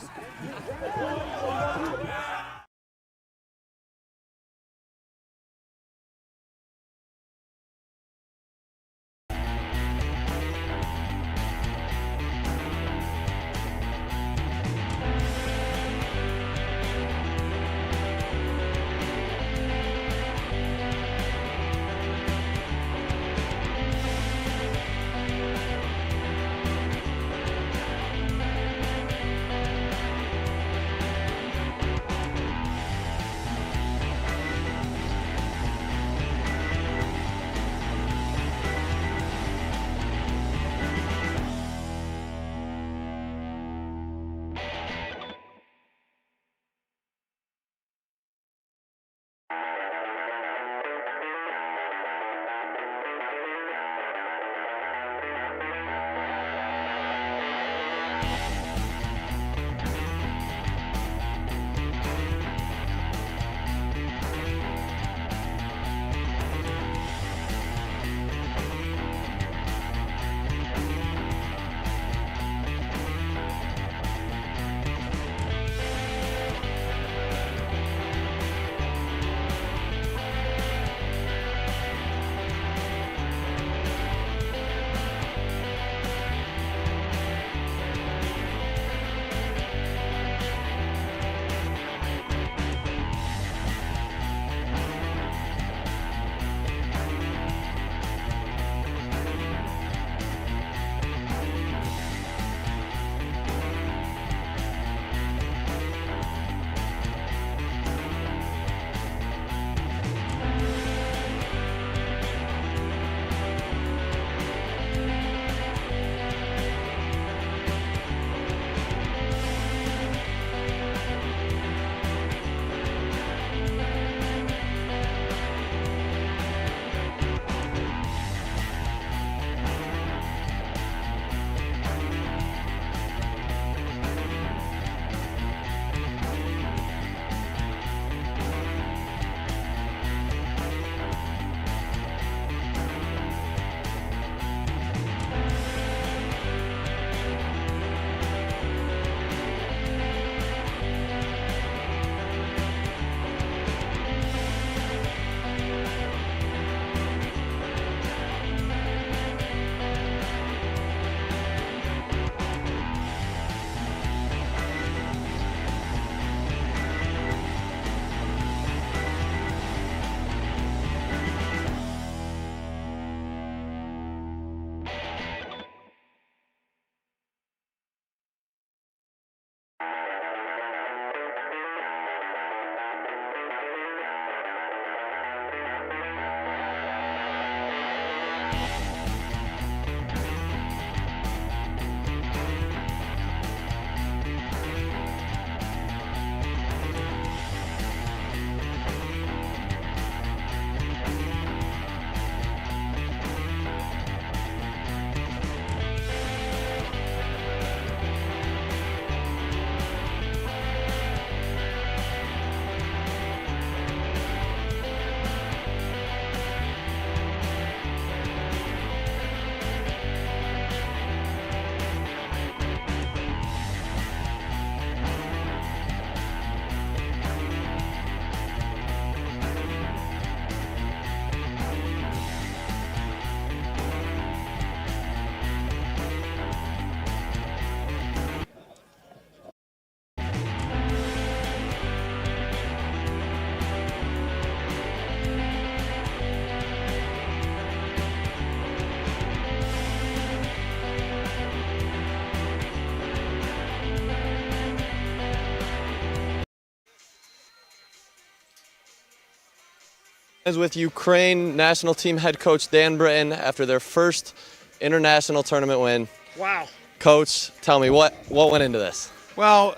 Is with Ukraine national team head coach Dan Britton after their first international tournament win. Wow. Coach, tell me what went into this? Well,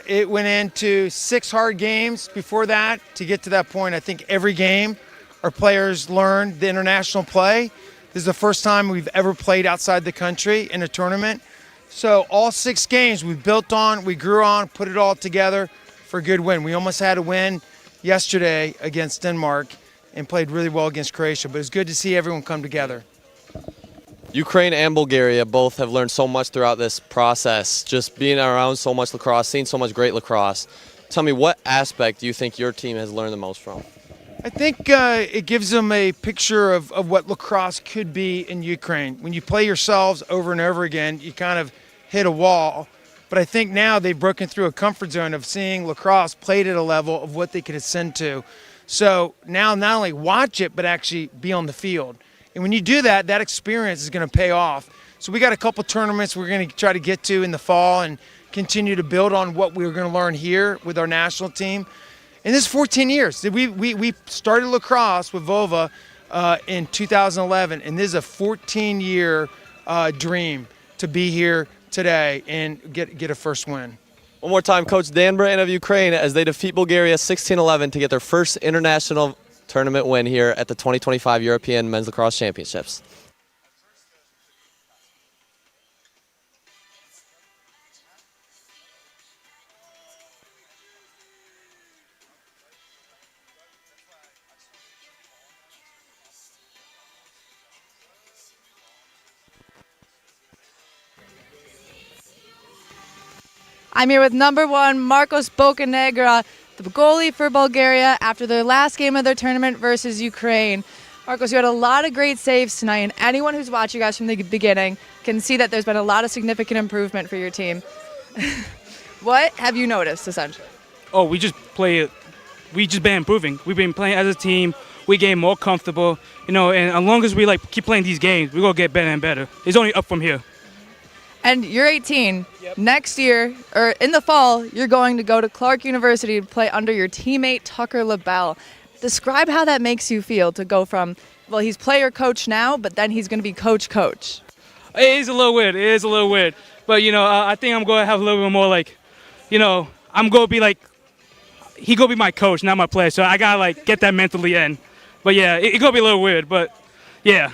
it went into 6 hard games before that to get to that point. I think every game our players learned the international play. This is the first time we've ever played outside the country in a tournament. So all 6 games we built on, we grew on, put it all together for a good win. We almost had a win yesterday against Denmark and played really well against Croatia, but it's good to see everyone come together. Ukraine and Bulgaria both have learned so much throughout this process, just being around so much lacrosse, seeing so much great lacrosse. Tell me, what aspect do you think your team has learned the most from? I think it gives them a picture of what lacrosse could be in Ukraine. When you play yourselves over and over again, you kind of hit a wall. But I think now they've broken through a comfort zone of seeing lacrosse played at a level of what they could ascend to. So now not only watch it, but actually be on the field. And when you do that, that experience is going to pay off. So we got a couple tournaments we're going to try to get to in the fall and continue to build on what we're going to learn here with our national team. And this is 14 years. We started lacrosse with Vova in 2011, and this is a 14-year dream to be here today and get a first win. One more time, Coach Dan Britton of Ukraine as they defeat Bulgaria 16-11 to get their first international tournament win here at the 2025 European Men's Lacrosse Championships. I'm here with number 1, Marcos Bocanegra, the goalie for Bulgaria after their last game of their tournament versus Ukraine. Marcos, you had a lot of great saves tonight, and anyone who's watched you guys from the beginning can see that there's been a lot of significant improvement for your team. What have you noticed, essentially? Oh, we just been improving. We've been playing as a team. We get more comfortable, and as long as we keep playing these games, we're gonna get better and better. It's only up from here. And you're 18. Yep. Next year, or in the fall, you're going to go to Clark University to play under your teammate Tucker LaBelle. Describe how that makes you feel to go from, well, he's player coach now, but then he's going to be coach. It is a little weird. But, I think I'm going to have a little bit more I'm going to be he going to be my coach, not my player. So I got to get that mentally in. But yeah, it's going to be a little weird, but yeah.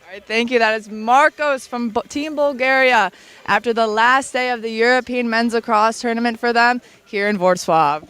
All right, thank you. That is Marcos from Team Bulgaria after the last day of the European Men's Lacrosse Tournament for them here in Wroclaw.